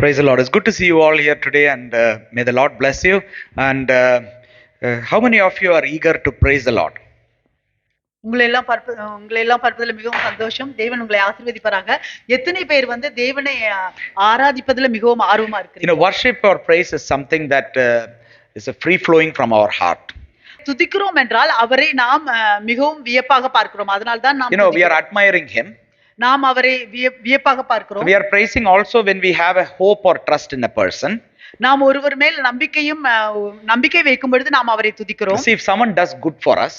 Praise the Lord. It's good to see you all here today, and may the Lord bless you. And how many of you are eager to praise the Lord? உங்களை எல்லாம் பார்ப்பதில் மிகவும் சந்தோஷம். தேவன் உங்களை ஆசீர்வதிப்பாராக. எத்தனை பேர் தேவனை ஆராதிப்பதில் மிகவும் ஆர்வமா இருக்கிறீங்க? Worship or praise is something that is a free flowing from our heart. துதிக்கிறோம் என்றால் அவரை நாம் மிகவும் வியப்பாக பார்க்கிறோம். அதனால தான் நாம் we are admiring him. நாம் அவரை வியப்பாக பார்க்கிறோம். We are praising also when we have a hope or trust in a person. நாம் ஒருவர் மேல் நம்பிக்கை வைக்கும் பொழுது நாம் அவரை துதிக்கிறோம். See, if someone does good for us,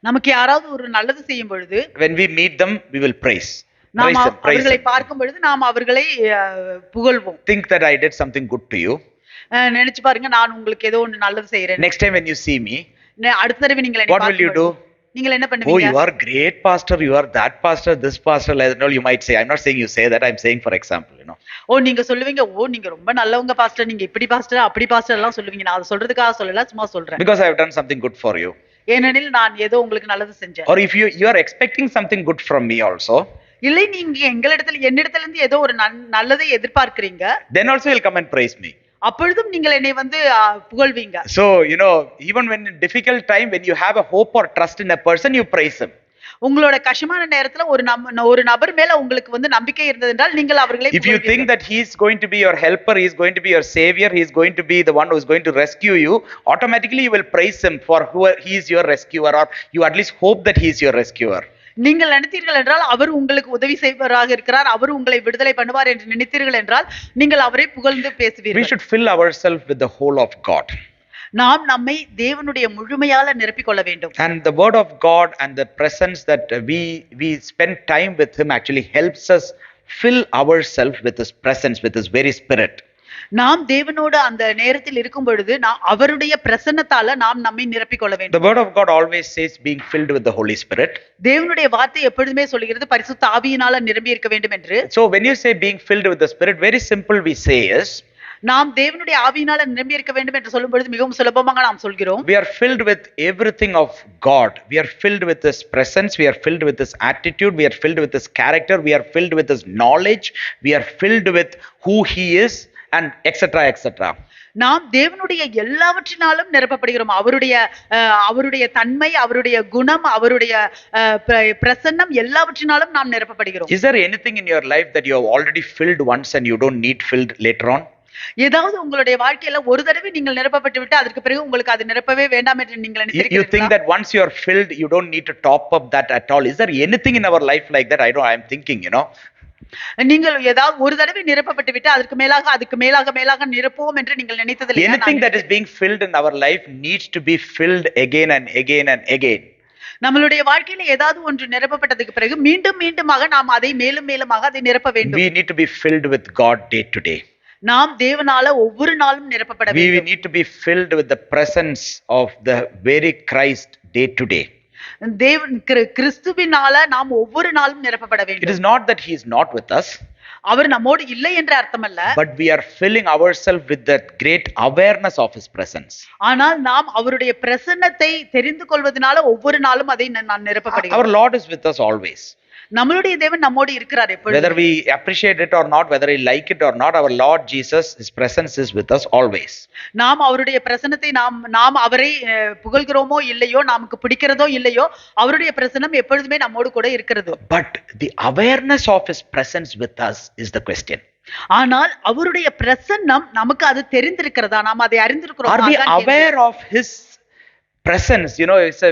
நமக்கு யாராவது ஒரு நல்லது செய்யும் பொழுது, when we meet them we will praise. நாம் அவர்களை பார்க்கும் பொழுது நாம் அவர்களை புகழ்வோம். Think that I did something good to you. நினைச்சு பாருங்க, நான் உங்களுக்கு ஏதோ ஒன்று நல்லது செய்றேன். Next time when you see me, அடுத்த தடவை நீங்க என்ன what will you do? நீங்கள் என்ன பண்ணுவீங்க? Oh, you are great pastor, you are that pastor, this pastor, like that. You might say. I'm not saying you say that, I'm saying for example, நீங்க சொல்லுவீங்க, நீங்க ரொம்ப நல்லவங்க பாஸ்டர், நீங்க இப்படி பாஸ்டர் அப்படி பாஸ்டர் எல்லாம் சொல்லுவீங்க. நான் அதை சொல்றதுக்காக சொல்லல, சும்மா சொல்றேன். Because I have done something good for you. ஏனெனில் நான் ஏதோ உங்களுக்கு நல்லது செஞ்சேன். Or if you are expecting something good from me also, இல்லை நீங்க என்னிடத்துல இருந்து ஏதோ ஒரு நல்லதை எதிர்பார்க்கறீங்க, then also you'll come and praise me. அப்பொழுதும் நீங்கள் என்னை புகழ்வீங்க. So even when in difficult time, when you have a hope or trust in a person, you praise him. உங்களோட கஷ்டமான நேரத்துல ஒரு நபர் மேல உங்களுக்கு நம்பிக்கை இருந்தது என்றால் நீங்கள் அவர்களை if you think that he is going to be your helper, he is going to be your savior, he is going to be the one who is going to rescue you, automatically you will praise him for who he is your rescuer, or you at least hope that he is your rescuer. நீங்கள் நினைத்தீர்கள் என்றால் அவர் உங்களுக்கு உதவி செய்வராக இருக்கிறார், அவர் உங்களை விடுதலை பண்ணுவார் என்று நினைத்தீர்கள் என்றால் நீங்கள் அவரை புகழ்ந்து பேசுவீர்கள். We should fill ourselves with the whole of God. நாம் நம்மை தேவனுடைய முழுமையால நிரப்பிக் கொள்ள வேண்டும். And the word of God and the presence that we spend time with him actually helps us fill ourselves with his presence, with his very spirit. நாம் தேவனோடு அந்த நேரத்தில் இருக்கும் பொழுது அவருடைய பிரசன்னத்தால நாம் நம்மை நிரப்பிக் கொள்ள வேண்டும். The word of God always says being filled with the Holy Spirit. தேவனுடைய வார்த்தை எப்பொழுதுமே சொல்கிறது பரிசுத்த ஆவியினால நிரம்பி இருக்க வேண்டும் என்று. So when you say being filled with the Spirit, very simple we say is, நாம் தேவனுடைய ஆவியினால நிரம்பி இருக்க வேண்டும் என்று சொல்லும் பொழுது மிகவும் சுலபமாக நாம் சொல்கிறோம். We are filled with everything of God. We are filled with his presence, we are filled with his attitude, we are filled with his character, we are filled with his knowledge, we are filled with who he is, and etc etc. நாம் தேவனுடைய எல்லாவற்றினாலும் நிரப்பப்படுகிறோம். அவருடைய தன்மை, அவருடைய குணம், அவருடைய பிரசன்னம் எல்லாவற்றினாலும் நாம் நிரப்பப்படுகிறோம். Is there anything in your life that you have already filled once and you don't need filled later on? ஏதாவது உங்களுடைய வாழ்க்கையில ஒரு தடவை நீங்கள் நிரப்பப்பட்டு விட்டு அதற்கு பிறகு உங்களுக்கு அது நிரப்பவே வேண்டாம் என்று நீங்கள் நினைக்கிறீர்களா? You think that once you are filled you don't need to top up that at all? Is there anything in our life like that? I am thinking, நீங்கள் ஏதாவது ஒரு தடவை நிரப்பப்பட்டு விட்டு அதுக்கு மேலாக நிரப்புவோம் என்று நீங்கள் நினைத்ததில்லையா? Anything that is being filled in our life needs to be filled again and again and again. நம்மளுடைய வாழ்க்கையில ஏதாவது ஒன்று நிரப்பப்பட்டதுக்கு பிறகு மீண்டுமாக நாம் அதை மேலுமாக அதை நிரப்ப வேண்டும். We need to be filled with God day to day. நாம் தேவனால ஒவ்வொரு நாளும் நிரப்பப்பட வேண்டும். We need to be filled with the presence of the very Christ day to day. கிறிஸ்துவினால நாம் ஒவ்வொரு நாளும் நிரப்பப்பட வேண்டும். It is not that he is not with us. அவர் நம்மோடு இல்லை என்ற அர்த்தமல்ல. But we are filling ourselves with that great awareness of his presence. ஆனால் நாம் அவருடைய பிரசன்னத்தை தெரிந்து கொள்வதனால ஒவ்வொரு நாளும் அதை நான் நிரப்பப்படுகிறேன். Our Lord is with us always. நம்மளுடைய தேவன் நம்மோடு இருக்கிறார் எப்பொழுதும். Whether we appreciate it or not, whether we like it or not, our Lord Jesus, his presence is with us always. நாம் அவருடைய பிரசன்னத்தை நாம் அவரை புகழ்கிறோமோ இல்லையோ, நமக்கு பிடிக்கிறதோ இல்லையோ, அவருடைய பிரசன்னம் எப்பொழுதுமே நம்மோடு கூட இருக்கிறது. But the awareness of his presence with us is the question. ஆனால் அவருடைய பிரசன்னம் நமக்கு அது தெரிந்திருக்கிறதா, நாம் அதை அறிந்திருக்கிறோமா? Are we aware of his presence?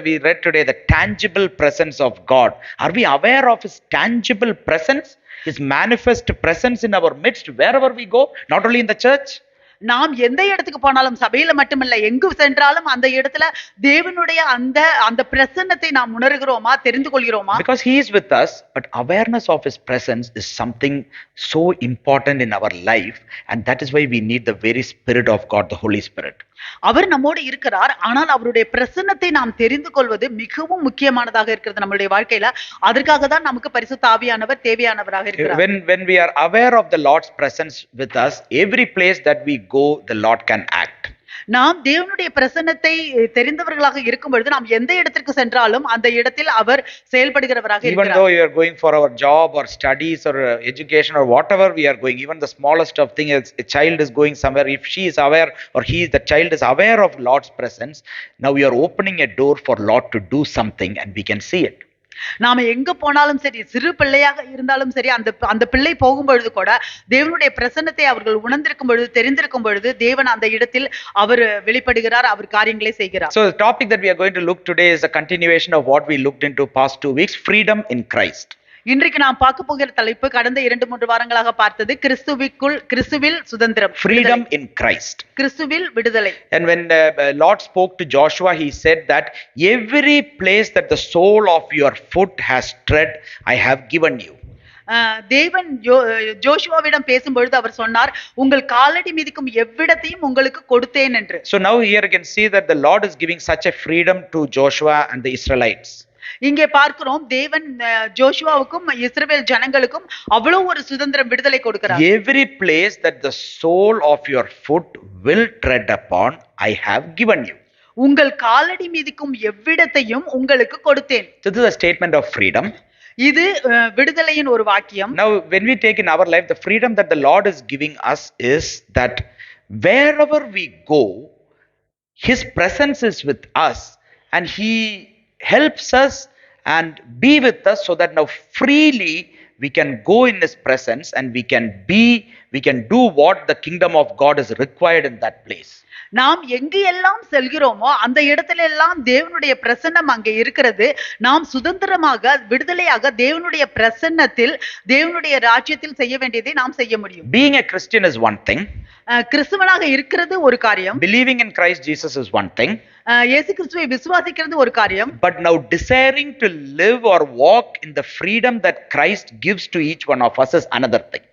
We read today the tangible presence of God. Are we aware of his tangible presence, his manifest presence in our midst wherever we go, not only in the church? நாம் எந்த இடத்துக்கு போனாலும், சபையில மட்டுமல்ல, எங்கு சென்றாலும் அந்த இடத்துல தேவனுடைய அந்த பிரசன்னத்தை நாம் உணர்கிறோமா, தெரிந்து கொள்கிறோமா? Because he is with us, but awareness of his presence is something so important in our life, and that is why we need the very Spirit of God, the Holy Spirit. அவர் நம்மோடு இருக்கிறார், ஆனால் அவருடைய பிரசன்னத்தை நாம் தெரிந்து கொள்வது மிகவும் முக்கியமானதாக இருக்கிறது நம்மளுடைய வாழ்க்கையில. அதற்காக தான் நமக்கு பரிசுத்த ஆவியானவர் தேவையானவராக இருக்கிறார். When we are aware of the Lord's presence with us, every place that we go the Lord can act. நாம் தேவனுடைய பிரசன்னத்தை தெரிந்தவர்களாக இருக்கும் பொழுது நாம் எந்த இடத்திற்கு சென்றாலும் அந்த இடத்தில் அவர் செயல்படுகிறவராக Even இருக்கிறார். though you are going for our job or studies or education or whatever we are going, even the smallest of thing, is a child is going somewhere, if she is aware or the child is aware of Lord's presence, now we are opening a door for Lord to do something and we can see it. நாம எங்க போனாலும் சரி, சிறு பிள்ளையாக இருந்தாலும் சரி, அந்த அந்த பிள்ளை போகும் பொழுது கூட தேவனுடைய பிரசன்னத்தை அவர்கள் உணர்ந்திருக்கும் பொழுது, தெரிந்திருக்கும் பொழுது தேவன் அந்த இடத்தில் அவர் வெளிப்படுகிறார், அவர் காரியங்களை செய்கிறார். So the topic that we are going to look today is a continuation of what we looked into past 2 weeks, freedom in Christ. இன்றைக்கு நாம் பார்க்க போகிற தலைப்பு கடந்த 2-3 வாரங்களாக பார்த்தது கிறிஸ்துவில் சுதந்திரம், Freedom in Christ. கிறிஸ்துவில் விடுதலை. And when Lord spoke to Joshua, he said that every place that the sole of your foot has tread, I have given you. தேவன் ஜோஷுவாவிடம் பேசும்பொழுது அவர் சொன்னார், உங்கள் காலடி மிதிக்கும் எவ்விடத்தையும் உங்களுக்கு கொடுத்தேன் என்று. So now here you can see that the Lord is giving such a freedom to Joshua and the Israelites. இங்கே பார்க்கிறோம், தேவன் ஜோஷுவாவுக்கும் இஸ்ரவேல் ஜனங்களுக்கும் அவ்வளவு ஒரு சுதந்திரம், விடுதலை கொடுக்கிறார். Every place that the sole of your foot will tread upon, I have given you. உங்கள் காலடி மிதிக்கும் எவ்விடத்தையும் உங்களுக்கு கொடுத்தேன். This is a statement of freedom. இது விடுதலையின் ஒரு வாக்கியம். Now when we take in our life, the freedom that the Lord is giving us is that wherever we go, His presence is with us and He helps us and be with us, so that now freely we can go in His presence and we can do what the kingdom of God is required in that place. நாம் எங்கு எல்லாம் செல்கிறோமோ அந்த இடத்துல எல்லாம் தேவனுடைய பிரசன்னம் அங்கே இருக்கிறது. நாம் சுதந்திரமாக, விடுதலையாக தேவனுடைய பிரசன்னத்தில், தேவனுடைய ராஜ்யத்தில் செய்ய வேண்டியதை நாம் செய்ய முடியும். Being a Christian is one thing. கிறிஸ்துவனாக இருக்கிறது ஒரு காரியம். Believing in Christ Jesus is one thing. இயேசு கிறிஸ்துவை விசுவாசிக்கிறது ஒரு காரியம். But now desiring to live or walk in the freedom that Christ gives to each one of us is another thing.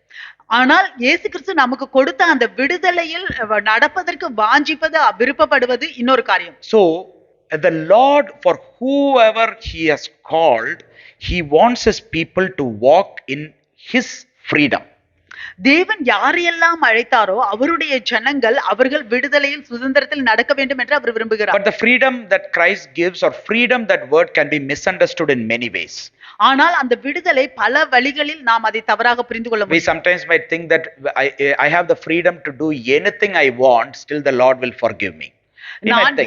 ஆனால் இயேசு கிறிஸ்து நமக்கு கொடுத்த அந்த விடுதலையில் நடப்பதற்கு வாஞ்சிப்பது, விருப்பப்படுவது இன்னொரு காரியம். So the Lord, for whoever He has called, He wants His people to walk in His freedom. தேவன் யாரையெல்லாம் அழைத்தாரோ அவருடைய ஜனங்கள் அவர்கள் விடுதலையில், சுதந்திரத்தில் நடக்க வேண்டும் என்று அவர் விரும்புகிறார். But the freedom that Christ gives, or freedom, that word can be misunderstood in many ways. ஆனால் அந்த விடுதலை பல வழிகளில் நாம் அதை தவறாக புரிந்து கொள்ள We முடியும். sometimes might think that I have the freedom to do anything I want, still the Lord will forgive me. நான்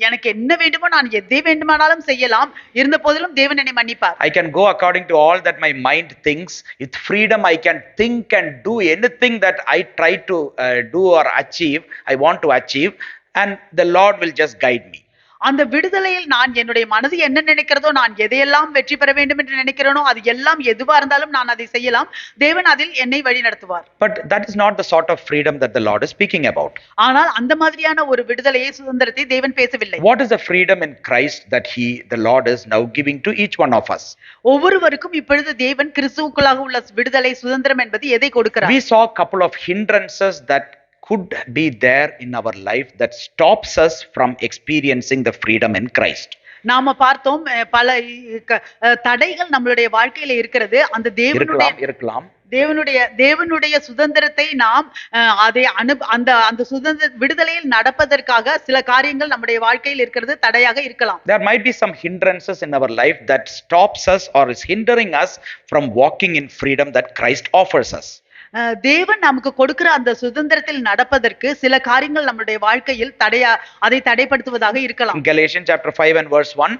எனக்கு என்ன வேண்டுமோ நான் எதை வேண்டுமானாலும் செய்யலாம், இருந்த போதிலும் தேவன் என்னை மன்னிப்பார். I can go according to all that my mind thinks. With freedom I can think and do anything that I try to do or achieve, I want to achieve, and the Lord will just guide me. அந்த விடுதலையில் நான் என்னுடைய மனது என்ன நினைக்கிறதோ, நான் எதையெல்லாம் வெற்றி பெற வேண்டும் என்று நினைக்கிறேனோ, அது எல்லாம் எதுவா இருந்தாலும் நான் அதை செய்யலாம். தேவன் அதில் என்னை வழி நடத்துவார். But that is not the sort of freedom that the Lord is speaking about. ஆனால் அந்த மாதிரியான ஒரு விடுதலையை, சுதந்திரத்தை தேவன் பேசவில்லை. What is the freedom in Christ that the Lord is now giving to each one of us? ஒவ்வொருவருக்கும் இப்பொழுது தேவன் கிறிஸ்துவுக்குள்ளாக உள்ள விடுதலை, சுதந்திரம் என்பது எதை கொடுக்கிறார்? We saw a couple of hindrances that could be there in our life that stops us from experiencing the freedom in Christ. நாம பார்த்தோம், பல தடைகள் நம்மளுடைய வாழ்க்கையில இருக்கிறது. அந்த தேவனுடைய சுதந்திரத்தை நாம் அதை அந்த சுதந்திர விடுதலையில் நடப்பதற்காக சில காரியங்கள் நம்முடைய வாழ்க்கையில் இருக்கிறது, தடையாக இருக்கலாம். There might be some hindrances in our life that stops us or is hindering us from walking in freedom that Christ offers us. தேவன் நமக்கு கொடுக்கிற அந்த சுதந்திரத்தில் நடப்பதற்கு சில காரியங்கள் நம்முடைய வாழ்க்கையில் அதை தடைப்படுத்துவதாக இருக்கலாம். Galatians chapter 5 and verse 1.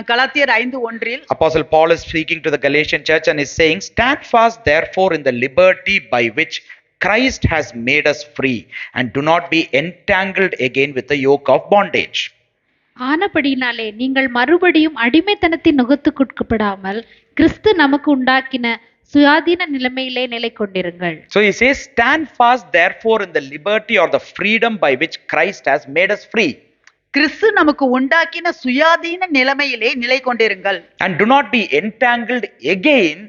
கலாத்தியர் 5:1 Apostle Paul is speaking to the Galatian church and is saying, stand fast therefore in the liberty by which Christ has made us free, and do not be entangled again with the yoke of bondage. ஆனபடினாலே நீங்கள் மறுபடியும் அடிமைத்தனத்தின் நுகத்துக்குட்படாமல் கிறிஸ்து நமக்கு உண்டாக்கின சுயாதீன நிலைமையிலே நிலை கொண்டிருங்கள். So he says, stand fast therefore in the liberty or the freedom by which Christ has made us free. கிறிஸ்து நமக்கு உண்டாக்கின சுயாதீன நிலைமையிலே நிலை கொண்டிருங்கள். And do not be entangled again,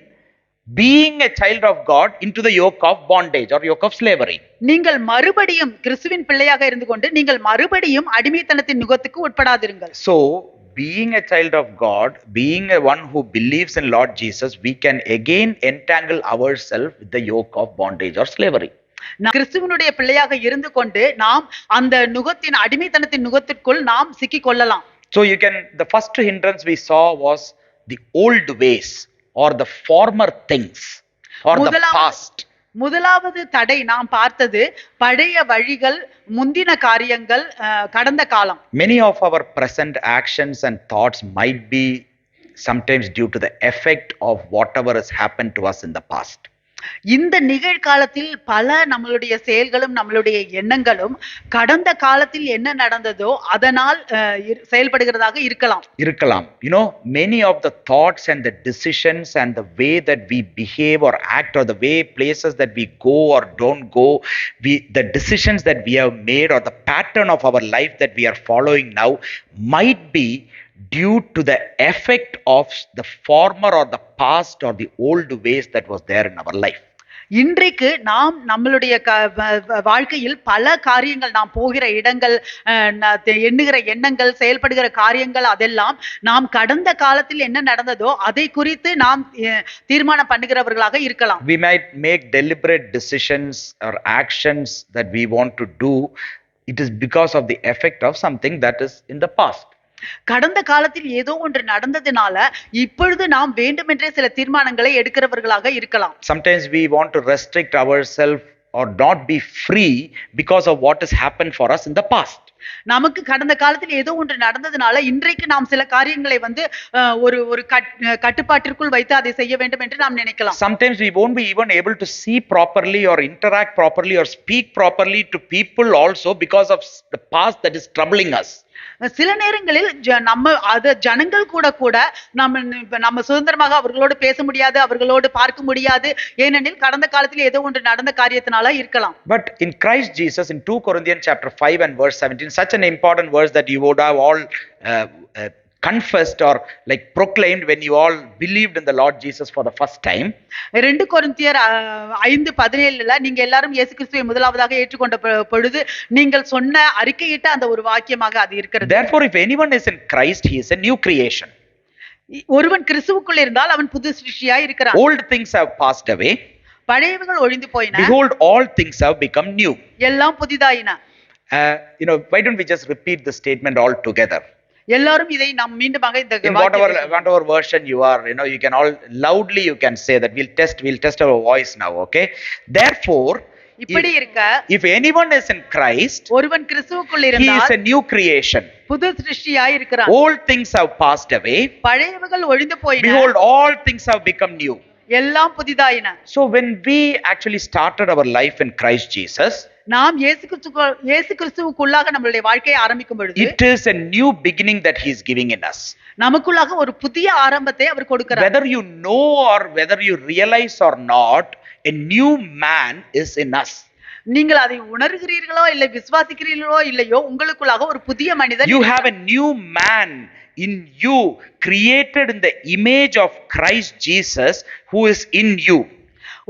being a child of God, into the yoke of bondage or yoke of slavery. நீங்கள் மறுபடியும் கிறிஸ்துவின் பிள்ளையாக இருந்து கொண்டு நீங்கள் மறுபடியும் அடிமைத்தனத்தின் நுகத்துக்கு உட்படாதிருங்கள். So being a child of God, being a one who believes in Lord Jesus, we can again entangle ourselves with the yoke of bondage or slavery. கிறிஸ்துவனுடைய பிள்ளையாக இருந்து கொண்டு நாம் அந்த நுகத்தின் அடிமைத்தனத்தின் நுகத்திற்குள் நாம் சிக்கிக் கொள்ளலாம். So the first hindrance we saw was the old ways or the former things or the past. முதலாவது தடை நாம் பார்த்தது பழைய வழிகள், முந்தின காரியங்கள், கடந்த காலம். Many of our present actions and thoughts might be sometimes due to the effect of whatever has happened to us in the past. இந்த நிகழ்காலத்தில் பல நம்மளுடைய செயல்களும் நம்மளுடைய எண்ணங்களும் கடந்த காலத்தில் என்ன நடந்ததோ அதனால் செயல்படுகிறதாக இருக்கலாம். Many of the thoughts and the decisions and the way that we behave or act or the way places that we go or don't go, the decisions that we have made or the pattern of our life that we are following now might be due to the effect of the former or the past or the old ways that was there in our life. இன்றைக்கு நாம் நம்மளுடைய வாழ்க்கையில் பல காரியங்கள், நாம் போகிற இடங்கள், எண்ணுகிற எண்ணங்கள், செயல்படுகிற காரியங்கள், அதெல்லாம் நாம் கடந்த காலத்தில் என்ன நடந்ததோ அதை குறித்து நாம் தீர்மானம் பண்ணுகிறவர்களாக இருக்கலாம். We might make deliberate decisions or actions that we want to do. It is because of the effect of something that is in the past. கடந்த காலத்தில் ஏதோ ஒன்று நடந்ததுனால இப்பொழுது நாம் வேண்டுமென்றே சில தீர்மானங்களை எடுக்கிறவர்களாக இருக்கலாம். Sometimes we want to restrict ourselves or not be free because of what has happened for us in the past. நமக்கு கடந்த காலத்தில் ஏதோ ஒன்று நடந்ததுனால இன்றைக்கு நாம் சில காரியங்களை ஒரு கட்டுப்பாட்டிற்குள் வைத்து அதை செய்ய வேண்டும் என்று நாம் நினைக்கலாம். Sometimes we won't be even able to see properly or interact properly or speak properly to people also because of the past that is troubling us. சில நேரங்களில் ஜனங்கள் கூட நம்ம சுதந்திரமாக அவர்களோடு பேச முடியாது, அவர்களோடு பார்க்க முடியாது, ஏனெனில் கடந்த காலத்தில் ஏதோ ஒன்று நடந்த காரியத்தினால இருக்கலாம். But in Christ Jesus, in 2 Corinthians chapter 5 and verse 17, such an important verse that you would have all confessed or like proclaimed when you all believed in the Lord Jesus for the first time. 2 கொரிந்தியர் 5:17 நீங்க எல்லாரும் இயேசு கிறிஸ்துவை முதலாவதாக ஏற்றுக்கொண்ட பொழுது நீங்கள் சொன்ன அறிக்கையிட்ட அந்த ஒரு வாக்கியமாக அது இருக்கிறது. Therefore if anyone is in Christ, he is a new creation. ஒருவன் கிறிஸ்துவுக்குள் இருந்தால் அவன் புது சிருஷ்டியாய் இருக்கிறான். Old things have passed away. பழையவைகள் ஒழிந்து போயின. Behold, all things have become new. எல்லாம் புதிதாயின. Why don't we just repeat the statement all together? எல்லாரும் இதை நாம் மீண்டுமாக இந்த whatever version you are, you can all loudly you can say that. We'll test our voice now, okay? Therefore இப்படி இருக்க, if anyone is in Christ, ஒருவன் கிறிஸ்துவுக்குள் இருந்தால் he is a new creation. புது சிருஷ்டியாய் இருக்கிறான். All things have passed away. பழையவைகள் ஒழிந்து போயின. Behold, all things have become new. எல்லாம் புதிதாயின. So when we actually started our life in Christ Jesus, நாம் இயேசு கிறிஸ்துவுக்குள்ளாக நம்மளுடைய வாழ்க்கையை ஆரம்பிக்கும் பொழுது it is a new beginning that he is giving in us. நமக்குள்ளாக ஒரு புதிய ஆரம்பத்தை அவர் கொடுக்கிறார். Whether you know or whether you realize or not, a new man is in us. நீங்கள் அதை உணர்கிறீர்களோ இல்லை விசுவாசிக்கிறீர்களோ இல்லையோ, உங்களுக்குள்ளாக ஒரு புதிய மனிதன். You have a new man in you, created in the image of Christ Jesus, who is in you.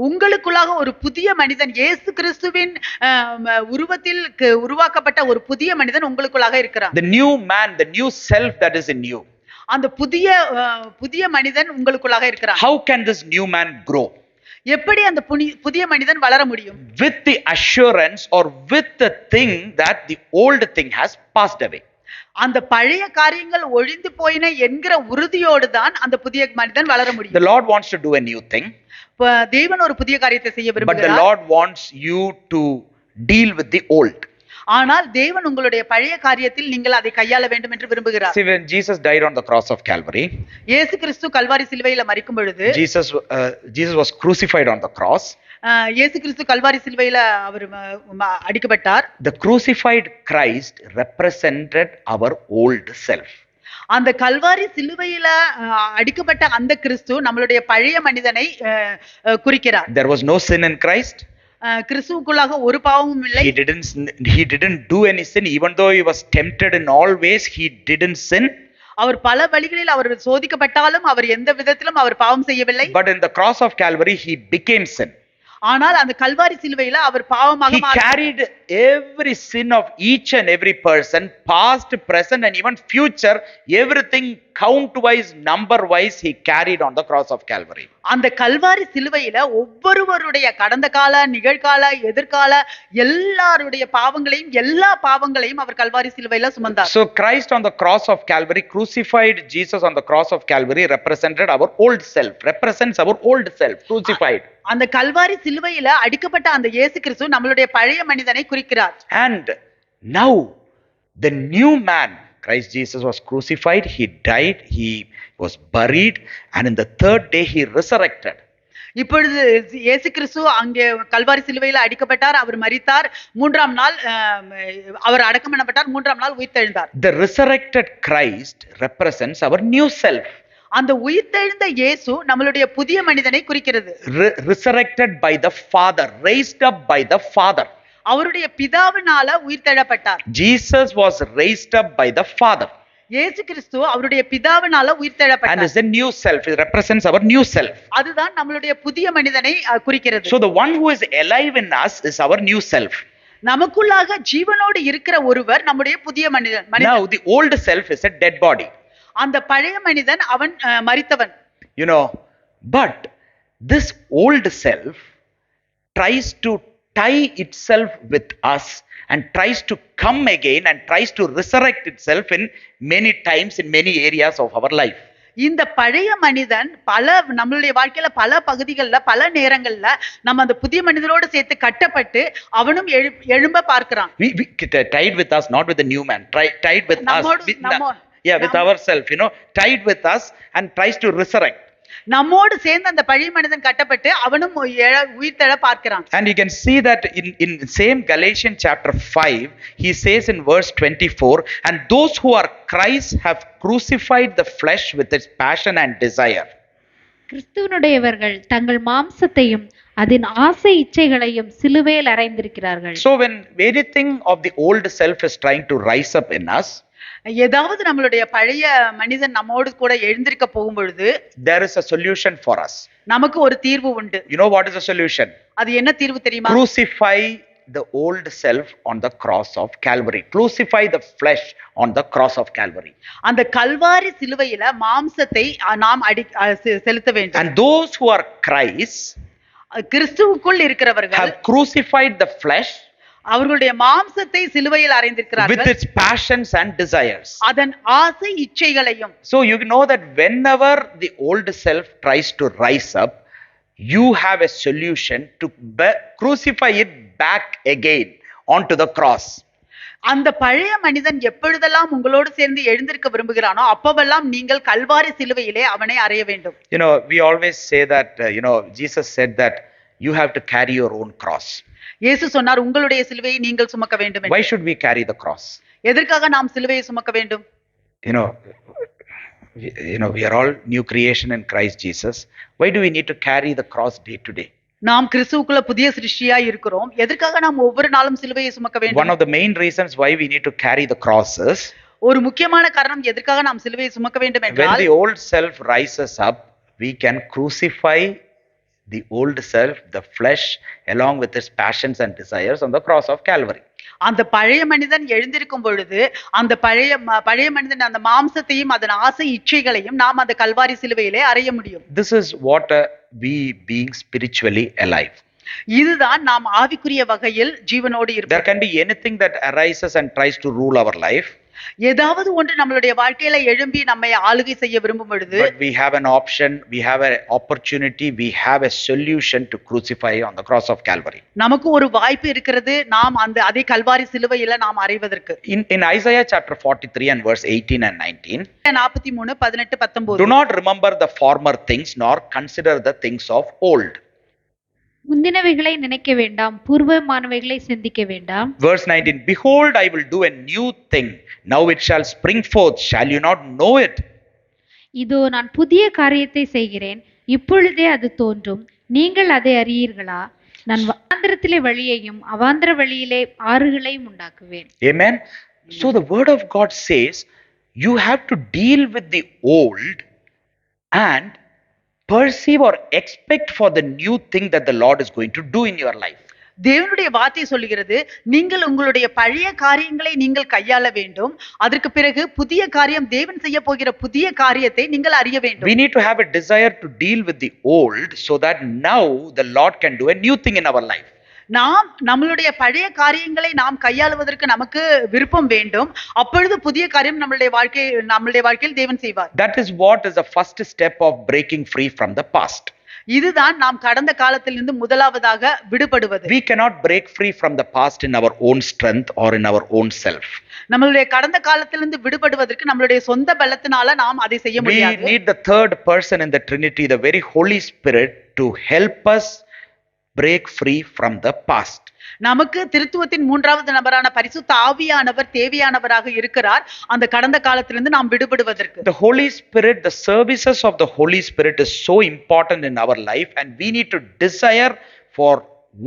உங்களுக்குள்ளாக ஒரு புதிய மனிதன், இயேசு கிறிஸ்துவின் உருவத்தில் உருவாக்கப்பட்ட ஒரு புதிய மனிதன் உங்களுக்குள்ளாக இருக்கிறார். The new man, the new self that is in you. அந்த புதிய மனிதன் உங்களுக்குள்ளாக இருக்கிறார். How can this new man grow? எப்படி அந்த புதிய மனிதன் வளர முடியும்? With the assurance or with the thing that the old thing has passed away. அந்த பழைய காரியங்கள் ஒழிந்து போயின என்கிற உறுதியோடு தான் அந்த புதிய மனிதன் வளர முடியும். The Lord wants to do a new thing. தேவன் ஒரு புதிய காரியத்தை செய்ய விரும்புகிறார். But the Lord wants you to deal with the old. ஆனால் தேவன் உங்களுடைய பழைய காரியத்தில் நீங்கள் அதை கையாள வேண்டும் என்று விரும்புகிறார். See, when Jesus died on the cross of Calvary, இயேசு கிறிஸ்து கல்வாரி சிலுவையில மரிக்கும் பொழுது, Jesus was crucified on the cross. இயேசு கிறிஸ்து கல்வாரி சிலுவையில அவர் அடிக்கப்பட்டார். The crucified Christ represented our old self. அந்த கல்வாரி சிலுவையில அடிக்கப்பட்ட அந்த கிறிஸ்து நம்மளுடைய பழைய மனிதனை குறிக்கிறார். There was no sin in Christ. கிறிஸ்துவுக்குள்ளாக ஒரு பாவமும் இல்லை. He didn't do any sin, even though he was tempted in all ways. He didn't sin. அவர் பல வழிகளில் அவர் சோதிக்கப்பட்டாலும் அவர் எந்த விதத்திலும் அவர் பாவம் செய்யவில்லை. But in the cross of Calvary he became sin. ஆனால் அந்த கல்வாரி சிலுவையில அவர் பாவமாக மாறினார். He carried every sin of each and every person, past, present and even future, everything count wise, number wise, he carried on the cross of Calvary. அந்த கல்வாரி சிலுவையில ஒவ்வொருவருடைய கடந்த கால, நிகழ்கால, எதிர்கால எல்லாருடைய பாவங்களையும், எல்லா பாவங்களையும் அவர் கல்வாரி சிலுவையில சுமந்தார். So Christ on the cross of Calvary, crucified Jesus on the cross of Calvary represented our old self, represents our old self, crucified. அந்த கல்வாரி சிலுவையில அடிக்கப்பட்ட அந்த இயேசு கிறிஸ்து நம்மளுடைய பழைய மனிதனை குறிக்கிறார். And now the new man, Christ Jesus was crucified, he died, he was buried, and in the third day he resurrected. இப்பொழுது இயேசு கிறிஸ்து அங்கே கல்வாரி சிலுவையில அடிக்கப்பட்டார், அவர் மரித்தார், மூன்றாம் நாள் அவர் அடக்கம் பண்ணப்பட்டார், மூன்றாம் நாள் உயிர்த்தெழுந்தார். The resurrected Christ represents our new self. அந்த உயிர்த்தெழுந்த இயேசு நம்மளுடைய புதிய மனிதனை குறிக்கிறது. Resurrected by the Father, raised up by the Father. அவருடைய பிதாவினால உயிர்த்தெழப்பட்டார். Jesus was raised up by the Father. இயேசு கிறிஸ்து அவருடைய பிதாவினால And உயிர்த்தெழப்பட்டார். is a new self, it represents our new self. அதுதான் நம்மளுடைய புதிய மனிதனை குறிக்கிறது. So the one who is alive in us is our new self. நமக்குள்ளாக ஜீவனோடு இருக்கிற ஒருவர் நம்முடைய புதிய மனிதன். Now the old self is a dead body. அந்த பழைய மனிதன் அவன் மரித்தவன். You know, but this old self tries to tie itself with us and tries to come again and tries to resurrect itself in many times in many areas of our life. இந்த பழைய மனிதன் நம்மளுடைய வாழ்க்கையில பல பகுதிகளில் பல நேரங்கள்ல நம்ம அந்த புதிய மனிதனோடு சேர்த்து கட்டப்பட்டு அவனும் எழும்ப பார்க்கிறான். We tied with us, not with the new man, tied with us, with ourselves, tied with us and tries to resurrect. நம்மோடு சேர்ந்து அந்த பழைய மனிதன் கட்டப்பட்டு அவனும் உயிர்த்தெழ பார்க்கிறான். And you can see that in same Galatians chapter 5, he says in verse 24, and those who are Christ have crucified the flesh with its passion and desire. கிறிஸ்துவனுடையவர்கள் தங்கள் மாம்சத்தையும் அதன் ஆசை இச்சைகளையும் சிலுவையில் அறைந்திருக்கிறார்கள். So when anything of the old self is trying to rise up in us, ஏதாவது நம்மளுடைய பழைய மனிதன் நம்மோடு கூட எழுந்திருக்க போகும் பொழுது there is a solution for us. நமக்கு ஒரு தீர்வு உண்டு. You know what is the solution? அது என்ன தீர்வு தெரியுமா? Crucify the old self on the cross of Calvary. Crucify the flesh on the cross of Calvary. அந்த கல்வாரி சிலுவையில மாம்சத்தை நாம் செலுத்த வேண்டும். And those who are Christ, கிறிஸ்துவுக்குள் இருக்கிறவர்கள் have crucified the flesh அவர்களுடைய மாம்சத்தை சிலுவையில் அறைந்திருக்கிறார்கள் with its passions and desires. அதன் ஆசை இச்சைகளையும். So you know that whenever the old self tries to rise up, you have a solution to crucify it back again onto the cross. அந்த பழைய மனிதன் எப்பொழுதெல்லாம் உங்களோடு சேர்ந்து எழுந்திருக்க விரும்புகிறானோ அப்பவெல்லாம் நீங்கள் கல்வாரி சிலுவையிலே அவனை அறைய வேண்டும். We always say that Jesus said that you have to carry your own cross. இயேசு சொன்னார் உங்களுடைய சிலுவையை நீங்கள் சுமக்க வேண்டும். Why should we carry the cross? எதற்காக நாம் சிலுவையை சுமக்க வேண்டும்? We are all new creation in Christ Jesus. Why do we need to carry the cross day to day? நாம் கிறிஸ்துவுக்குள்ள புதிய சிருஷ்டியா இருக்கிறோம். எதற்காக நாம் ஒவ்வொரு நாளும் சிலுவையை சுமக்க வேண்டும்? One of the main reasons why we need to carry the cross is, ஒரு முக்கியமான காரணம் எதற்காக நாம் சிலுவையை சுமக்க வேண்டும் என்றால், when the old self rises up, we can crucify the old self, the flesh, along with its passions and desires on the cross of Calvary. அந்த பழைய மனிதன் எழுந்திருக்கும் பொழுது அந்த பழைய மனிதன் அந்த மாம்சத்தையும் அதன் ஆசை இச்சைகளையும் நாம் அந்த கல்வாரி சிலுவையிலே அறைய முடியும். This is what we being spiritually alive. இதுதான் நாம் ஆவிக்குரிய வகையில் ஜீவனோடு இருப்பது. There can be anything that arises and tries to rule our life. ஏதாவது ஒன்று நம்மளுடைய வாழ்க்கையில எழும்பி நம்மை ஆளுகை செய்ய விரும்பும் பொழுது, but we have an option, we have an opportunity, we have a solution to crucify on the cross of Calvary. நமக்கு ஒரு வாய்ப்பு இருக்கிறது, நாம் அதே கல்வாரி சிலுவையில நாம் அறைவதற்கு. In Isaiah chapter 43 and verse 18 and 19, 43 18 19, do not remember the former things nor consider the things of old. முந்தினவைகளை நினைக்க வேண்டாம், பூர்வமானவைகளை சிந்திக்க வேண்டாம். Verse 19, behold, I will do a new thing, now it shall spring forth, shall you not know it? இதோ நான் புதிய காரியத்தை செய்கிறேன், இப்பொழுதே அது தோன்றும், நீங்கள் அதை அறியீர்களா? நான் வனாந்திரத்திலே வழியையும் அவாந்திர வழியிலே ஆறுகளையும் உண்டாக்குவேன். Amen. So the word of God says you have to deal with the old and perceive or expect for the new thing that the Lord is going to do in your life. தேவனுடைய வார்த்தை சொல்லுகிறது, நீங்கள் உங்களுடைய பழைய காரியங்களை நீங்கள் கையாள வேண்டும், அதற்கு பிறகு புதிய காரியம், தேவன் செய்ய போகிற புதிய காரியத்தை நீங்கள் அறிய வேண்டும். We need to have a desire to deal with the old so that now the Lord can do a new thing in our life. நாம் நம்மளுடைய பழைய காரியங்களை நாம் கையாளுவதற்கு நமக்கு விருப்பம் வேண்டும். அப்பொழுது புதிய காரியம் நம்மளுடைய வாழ்க்கையில் தேவன் செய்வார். That is what is the first step of breaking free from the past. இதுதான் நாம் கடந்த காலத்திலிருந்து முதலாவதாக விடுபடுவது. We cannot break free from the past in our own strength or in our own self. நம்மளுடைய கடந்த காலத்திலிருந்து விடுபடுவதற்கு நம்மளுடைய சொந்த பலத்தினால நாம் அதை செய்ய We முடியாது. need the third person in the Trinity, the very Holy Spirit, to help us break free from the past. நமக்கு திருத்துவத்தின் மூன்றாவது நபரான பரிசுத்த ஆவியானவர் தேவையானவராக இருக்கிறார், அந்த கடந்த காலத்திலிருந்து நாம் விடுபடுவதற்கு. The Holy Spirit, the services of the Holy Spirit is so important in our life, and we need to desire for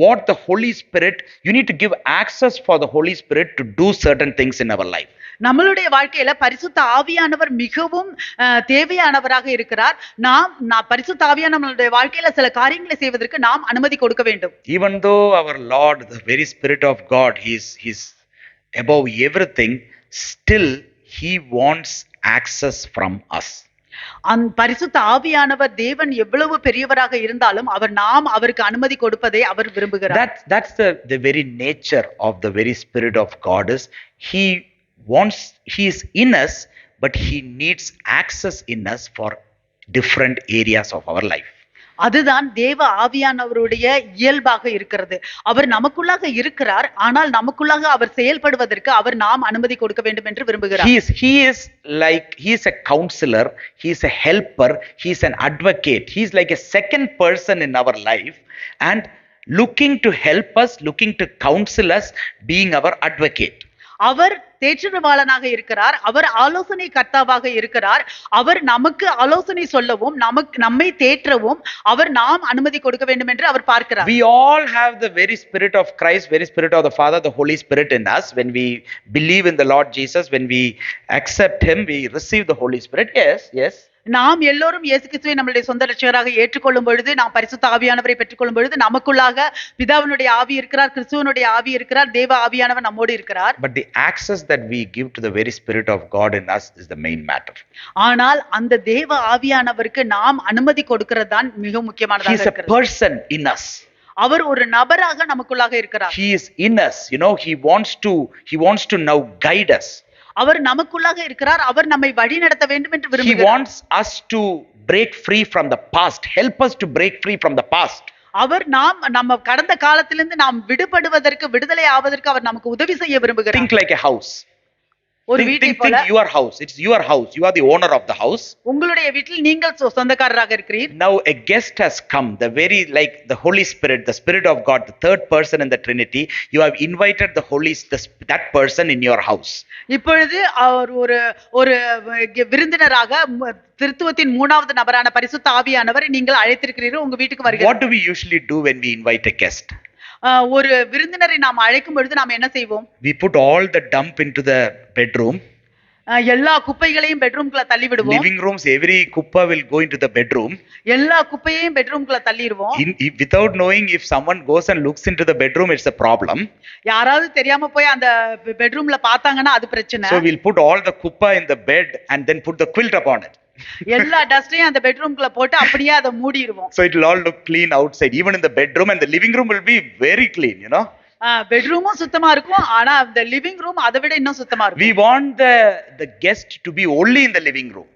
what the Holy Spirit, you need to give access for the Holy Spirit to do certain things in our life. நம்மளுடைய வாழ்க்கையில பரிசுத்த ஆவியானவர் மிகவும் தேவையானவராக இருக்கிறார். நாம் பரிசுத்த ஆவியானவருடைய வாழ்க்கையில சில காரியங்களை செய்வதற்கு நாம் அனுமதி கொடுக்க வேண்டும். Even though our Lord, the very Spirit of God, he's above everything, still he wants access from us. பரிசுத்த ஆவியானவர் தேவன் எவ்வளவு பெரியவராக இருந்தாலும் நாம் அவருக்கு அனுமதி கொடுப்பதை அவர் விரும்புகிறார். That's the very nature of the very Spirit of God is he is in us, but he needs access in us for different areas of our life. அதுதான் தேவ ஆவியானவருடைய இயல்பாக இருக்கிறது. அவர் நமக்குள்ளாக இருக்கிறார், ஆனால் நமக்குள்ளாக அவர் செயல்படுவதற்கு நாம் அனுமதி கொடுக்க வேண்டும் என்று விரும்புகிறார். He is a counselor, he is a helper, he is an advocate. He is like a second person in our life and looking to help us, looking to counsel us, being our advocate. அவர் தேற்றரவாளனாக இருக்கிறார், அவர் ஆலோசனை கர்த்தாவாக இருக்கிறார், அவர் நமக்கு ஆலோசனை சொல்லவும் நம்மை தேற்றவும் நாம் அனுமதி கொடுக்க வேண்டும் என்று அவர் பார்க்கிறார். We all have the very Spirit of Christ, very Spirit of the Father, the Holy Spirit in us. When we believe in the Lord Jesus, when we accept him, we receive the Holy Spirit. Yes. நாம் எல்லோரும் இயேசு கிறிஸ்துவை நம்முடைய சொந்த இரட்சகராக ஏற்றுக்கொள்ளும் பொழுது, நாம் பரிசுத்த ஆவியானவரை பெற்றுக்கொள்ளும் பொழுது நமக்குள்ளாக பிதாவினுடைய ஆவி இருக்கிறார், கிறிஸ்துவனுடைய ஆவி இருக்கிறார், தேவ ஆவியானவர் நம்மோடு இருக்கிறார். But the access that we give to the very Spirit of God in us is the main matter. ஆனால் அந்த தேவ ஆவியானவருக்கு நாம் அனுமதி கொடுக்கிறது தான் மிக முக்கியமானதாக இருக்கிறது. He is a person in us. அவர் ஒரு நபராக நமக்குள்ளாக இருக்கிறார். He is in us. He wants to now guide us. அவர் நமக்குள்ளாக இருக்கிறார், அவர் நம்மை வழி நடத்த வேண்டும் என்று விரும்புகிறார். He wants us to break free from the past, help us to break free from the past. அவர் நம்ம கடந்த காலத்திலிருந்து நாம் விடுதலை ஆவதற்கு அவர் நமக்கு உதவி செய்ய விரும்புகிறார். Think like a house. ஒரு வீட்டை போல. Think your house. It's your house. You are the owner of the house. உங்களுடைய வீட்டில் நீங்கள் சொந்தக்காரராக இருக்கிறீர். Now a guest has come, the Holy Spirit, the Spirit of God, the third person in the Trinity. You have invited that person in your house. இப்பொழுது அவர் ஒரு விருந்தினராக திருத்துவத்தின் மூன்றாவது நபரான பரிசுத்த ஆவியானவரை நீங்கள் அழைத்திருக்கிறீர்கள், உங்க வீட்டுக்கு வருகிறார். What do we usually do when we invite a guest? ஒரு விருந்தினரை நாம் அழைக்கும் பொழுது நாம் என்ன செய்வோம்? We put all the dump into the bedroom. எல்லா குப்பைகளையும் பெட்ரூம்க்குள்ள தள்ளி விடுவோம். Living rooms, every kuppa will go into the bedroom. எல்லா குப்பையையும் பெட்ரூம்க்குள்ள தள்ளிடுவோம். Without knowing, if someone goes and looks into the bedroom, it's a problem. யாராவது தெரியாம போய் அந்த பெட்ரூம்ல பார்த்தாங்கன்னா அது பிரச்சனை. So we'll put all the kuppa in the bed and then put the quilt upon it. எல்லா டஸ்டையும் அந்த பெட்ரூம்க்குள்ள போட்டு அப்படியே அதை மூடிடுவோம். So it will all look clean outside, even in the bedroom, and the living room will be very clean, பெட்ரூமும் சுத்தமா இருக்கும், ஆனா அந்த living room அதை விட இன்னும் சுத்தமா இருக்கும். We want the guest to be only in the living room.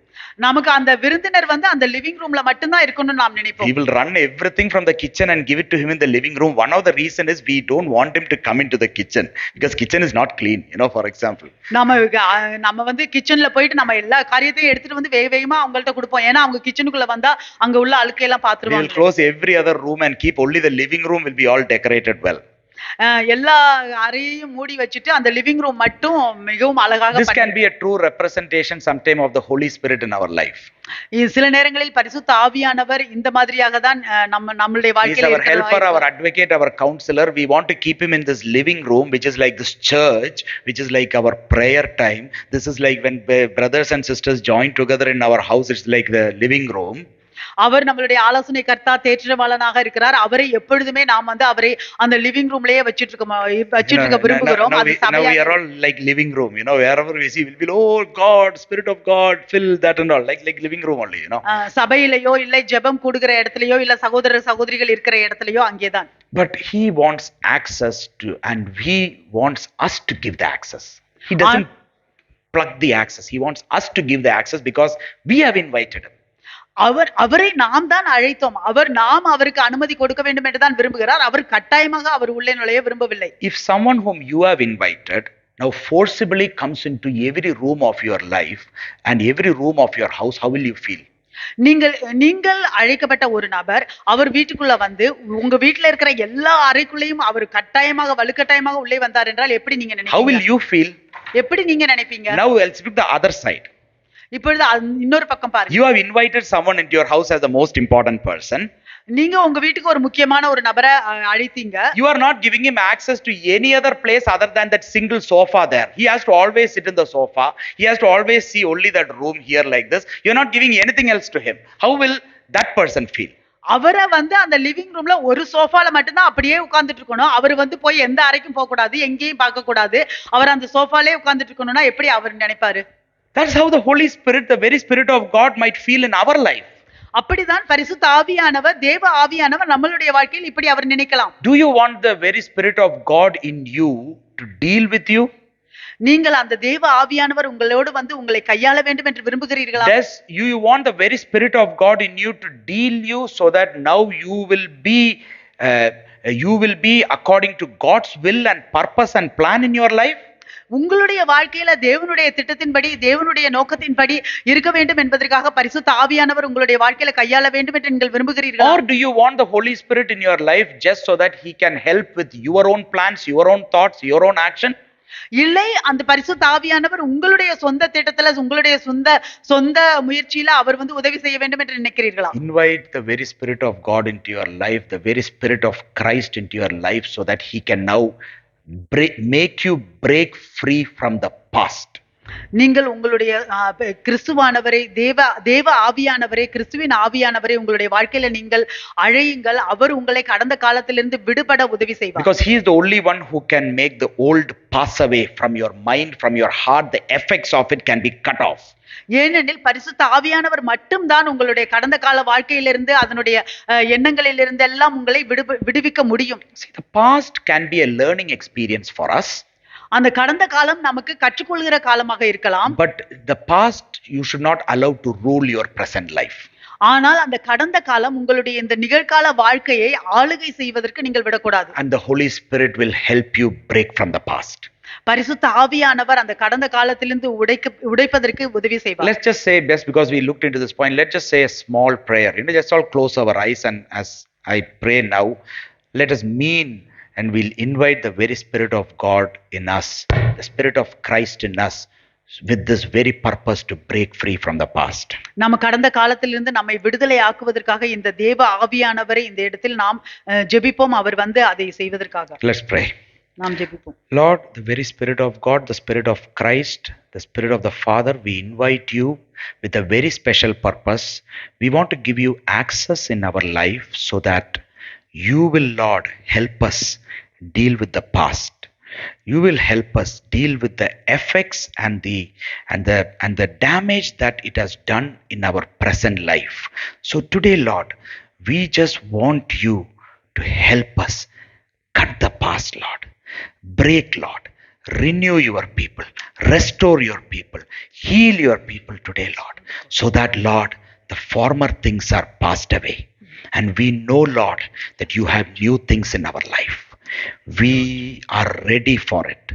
நமக்கு அந்த விருந்தினர் அந்த லிவிங் ரூம்ல மட்டும் தான் இருக்கணும்னு நாம் நினைப்போம். We will run everything from the kitchen and give it to him in the living room. One of the reason is we don't want him to come into the kitchen because kitchen is not clean, for example. நம்ம கிச்சன்ல போயிட்டு நம்ம எல்லா காரியத்தையும் எடுத்துட்டு வேகமா அவங்கள்ட்ட கொடுப்போம். ஏன்னா அவங்க கிச்சனுக்குள்ள வந்தா அங்க உள்ள அழுக்கையெல்லாம் பாத்துருவாங்க. We will close every other room and keep only the living room will be all decorated well. எல்லா அறையையும் மூடி வச்சிட்டு அந்த லிவிங் ரூம் மட்டும் மிகவும் அழகாக. This can be a true representation sometime of the Holy Spirit in our life. சில நேரங்களில் பரிசுத்த ஆவியானவர் இந்த மாதிரியாக தான் நம்மளுடைய வாழ்க்கையில இருக்கிறார். He is our helper, our advocate, our counselor. We want to keep him in this living room, which is like this church, which is like our prayer time. This is like when brothers and sisters join together in our house. It's like the living room. அவர் நம்மளுடைய ஆலோசனை கர்த்தா, தேற்றவாளனாக இருக்கிறார். அவரை எப்பொழுதுமே நாம் வந்து அவரை அந்த லிவிங் ரூம்லயே வச்சிட்டு இருக்க விரும்புகிறோம். அது Now we are சபையாக all like living room, wherever we see, we'll be, oh God, Spirit of God, fill that and all, like living room only. சபையிலயோ இல்லை ஜெபம் கூடுகிற இடத்துலயோ இல்ல சகோதர சகோதரிகள் இருக்கிற இடத்துலயோ அங்கேதான். But He wants access to, and He wants us to give the access. He doesn't plug the access. He wants us to give the access because we have invited Him. அவரை நாம் தான் அழைத்தோம். நாம் அவருக்கு அனுமதி கொடுக்க வேண்டும் என்று தான் விரும்புகிறார். அவர் கட்டாயமாக அவர் உள்ளே நுழைய விரும்பவில்லை. If someone whom you have invited now forcibly comes into every room of your life and every room of your house, how will you feel? நீங்கள் அழைக்கப்பட்ட ஒரு நபர் அவர் வீட்டுக்குள்ள வந்து உங்க வீட்டுல இருக்கிற எல்லா அறைக்குள்ளேயும் அவர் கட்டாயமாக வலுக்கட்டாயமாக உள்ளே வந்தார் என்றால் எப்படி நீங்க How நினைப்பீங்க? will you feel? எப்படி நீங்க நினைப்பீங்க? Now let's look the other side. இப்பொழுது இன்னொரு பக்கம் பாருங்க. You have invited someone into your house as the most important person. நீங்க உங்க வீட்டுக்கு ஒரு முக்கியமான ஒரு நபரை அழைத்தீங்க. You are not giving him access to any other place other than that single sofa there. He has to always sit in the sofa. He has to always see only that room here like this. You are not giving anything else to him. How will that person feel? அவரை வந்து அந்த living ரூம்ல ஒரு சோஃபால மட்டும்தான் அப்படியே உட்கார்ந்துட்டு இருக்கணும். அவர் வந்து போய் எந்த அறைக்கும் போக கூடாது, எங்கேயும் பார்க்க கூடாது. அவர் அந்த சோஃபாலே உட்கார்ந்துட்டு இருக்கணும்னா எப்படி அவர் நினைப்பாரு? That's how the Holy Spirit, the very Spirit of God might feel in our life. அப்படிதான் பரிசுத்த ஆவியானவர், தேவ ஆவியானவர் நம்மளுடைய வாழ்க்கையில் இப்படி அவர் நினைக்கலாம். Do you want the very Spirit of God in you to deal with you? நீங்கள் அந்த தேவ ஆவியானவர் உங்களோடு வந்து உங்களை கையாள வேண்டும் என்று விரும்புகிறீர்களா? Yes, you want the very Spirit of God in you to deal you so that now you will be according to God's will and purpose and plan in your life. உங்களுடைய வாழ்க்கையில தேவனுடைய திட்டத்தின்படி, தேவனுடைய நோக்கத்தின்படி இருக்க வேண்டும் என்பதற்காக பரிசுத்த ஆவியானவர் உங்களுடைய வாழ்க்கையில கையாள வேண்டும் என்று நீங்கள் விரும்புகிறீர்களா? Or do you want the Holy Spirit in your life just so that He can help with your own plans, your own thoughts, your own action? இல்லை, அந்த பரிசுத்த ஆவியானவர் உங்களுடைய சொந்த திட்டத்துல, உங்களுடைய சொந்த முயற்சியில அவர் வந்து உதவி செய்ய வேண்டும் என்று நினைக்கிறீர்களா? Invite the very Spirit of God into your life, the very Spirit of Christ into your life so that He can now make you break free from the past. நீங்கள் உங்களுடைய கிறிஸ்துவானவரை, தேவ ஆவியானவரை, கிறிஸ்துவின் ஆவியானவரை உங்களுடைய வாழ்க்கையில நீங்கள் அழையுங்கள். அவர் உங்களை கடந்த காலத்திலிருந்து விடுபட உதவி செய்வார். Because He is the only one who can make the old pass away from your mind, from your heart. The effects of it can be cut off. ஏனெனில் பரிசுத்த ஆவியானவர் மட்டும்தான் உங்களுடைய கடந்த கால வாழ்க்கையிலிருந்து, அதனுடைய எண்ணங்களிலிருந்து எல்லாம் உங்களை விடுவிக்க முடியும். See, the past can be a learning experience for us. அந்த கடந்த காலம் நமக்கு கற்றுக்கொள்கிற காலமாக இருக்கலாம். But the past you should not allow to rule your present life. ஆனால் அந்த கடந்த காலம் உங்களுடைய இந்த நிகழ்கால வாழ்க்கையை ஆளுகை செய்வதற்கு நீங்கள் விடக்கூடாது. And the Holy Spirit will help you break from the past. பரிசுத்த ஆவியானவர் அந்த கடந்த காலத்திலிருந்து உடைப்பதற்கு உதவி செய்வார். Let's just say, best because we looked into this point, let's just say a small prayer. Just all close our eyes, and as I pray now, let us mean and we'll invite the very Spirit of God in us, the Spirit of Christ in us, with this very purpose to break free from the past. நம்ம கடந்த காலத்திலிருந்து நம்மை விடுதலை ஆக்குவதற்காக இந்த தேவ ஆவியானவரை இந்த இடத்தில் நாம் ஜெபிப்போம். அவர் வந்து அதை செய்வதற்காக. Let's pray. நாம் ஜெபிப்போம். Lord, the very Spirit of God, the Spirit of Christ, the Spirit of the Father, we invite you with a very special purpose. We want to give you access in our life so that you will, Lord, help us deal with the past. You will help us deal with the effects and the damage that it has done in our present life. So today, Lord, we just want you to help us cut the past, Lord. Break, Lord. Renew your people. Restore your people. Heal your people today, Lord. So that, Lord, the former things are passed away. And we know, Lord, that you have new things in our life. We are ready for it.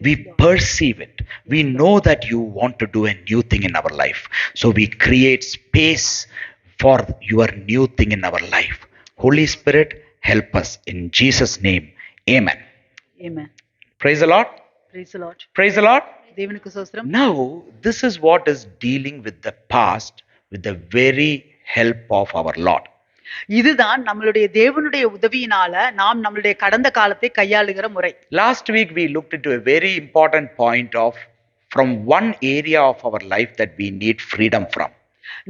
We perceive it. We know that you want to do a new thing in our life. So we create space for your new thing in our life. Holy Spirit, help us. In Jesus' name, amen. Amen. Praise the Lord. Praise the Lord. Praise the Lord. தேவனுக்கு ஸ்தோத்திரம். Now, this is what is dealing with the past with the very help of our Lord. இதுதான் நம்மளுடைய தேவனுடைய உதவியினால நாம் நம்மளுடைய கடந்த காலத்தை கையாளுகிற முறை. Last week we looked into a very important point of from one area of our life that we need freedom from.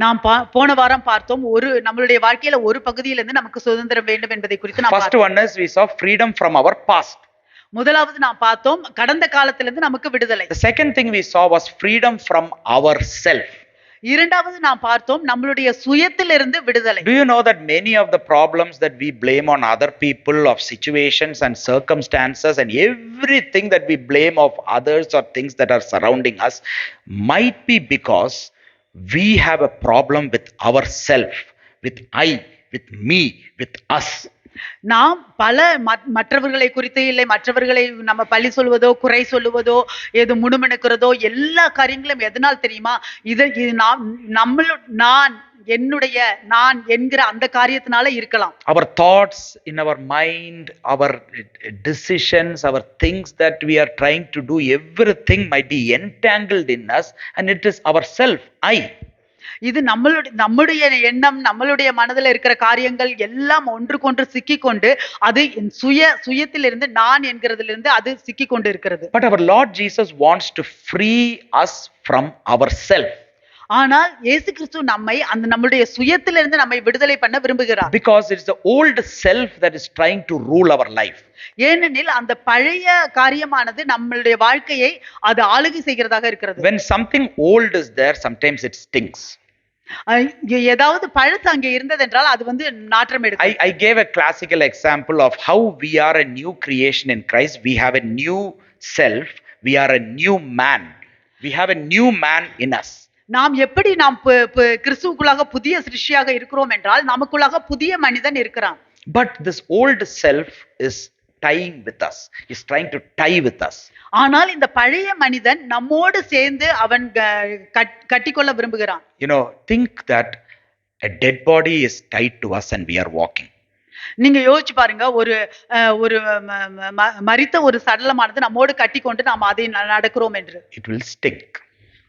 நாம் போன வாரம் பார்த்தோம், நம்மளுடைய வாழ்க்கையில ஒரு பகுதியிலிருந்து நமக்கு சுதந்திரம் வேண்டும் என்பதை குறித்து நாம் First பார்த்தோம். one is we saw freedom from our past. முதலாவது நாம் பார்த்தோம் கடந்த காலத்திலிருந்து நமக்கு விடுதலை. The second thing we saw was freedom from ourself. இரண்டாவது நாம் பார்த்தோம் நம்மளுடைய சுயத்திலிருந்து விடுதலை. Do you know that many of the problems that we blame on other people, of situations and circumstances and everything that we blame of others or things that are surrounding us might be because we have a problem with ourself, with I, with me, with us. நாம் பல மற்றவர்களை குறித்து இல்லை மற்றவர்களை நம்ம பழி சொல்வதோ குறை சொல்லுவதோ ஏதோ முணுமுணுக்கிறதோ எல்லா காரியங்களும் எதனால் தெரியுமா? இது நான் என்னுடைய நான் என்கிற அந்த காரியத்தினால இருக்கலாம். Our thoughts in our mind, our decisions, our things that we are trying to do, everything might be entangled in us and it is ourself, I. இது நம்முடைய எண்ணம் நம்மளுடைய மனதில் இருக்கிற காரியங்கள் எல்லாம் ஒன்றுக்கொன்று சிக்கிக்கொண்டு அது சுயத்திலிருந்து நான் என்கிறதிலிருந்து அது சிக்கிக்கொண்டு இருக்கிறது. But our Lord Jesus wants to free us from ourself. ஆனால் இயேசு கிறிஸ்து நம்முடைய சுயத்திலிருந்து நம்மை விடுதலை பண்ண விரும்புகிறார். Because it's the old self that is trying to rule our life. ஏனெனில் அந்த பழைய காரியமானது நம்மளுடைய வாழ்க்கையை அது ஆளுகை செய்கிறதாக இருக்கிறது. When something old is there, sometimes it stinks. ஏதாவது பழசு அங்கே இருந்ததென்றால் அது நாற்றம் எடுக்கும். I gave a classical example of how we are a new creation in Christ. We have a new self. We are a new man. We have a new man in us. நாம் எப்படி கிறிஸ்துவுக்குள்ளாக புதிய சிருஷ்டியாக இருக்கிறோம் என்றால் நமக்குள்ளாக புதிய மனிதன் இருக்கிறான். But this old self is tying with us, is trying to tie with us. ஆனால் இந்த பழைய மனிதன் நம்மோடு சேர்ந்து அவன் கட்டிக்கொள்ள விரும்புகிறான். Think that a dead body is tied to us and we are walking. நீங்க யோசிச்சு பாருங்க, ஒரு மரித்த ஒரு சடலமானது நம்மோடு கட்டிக்கொண்டு நாம் அதை நடக்கிறோம் என்று. It will stink.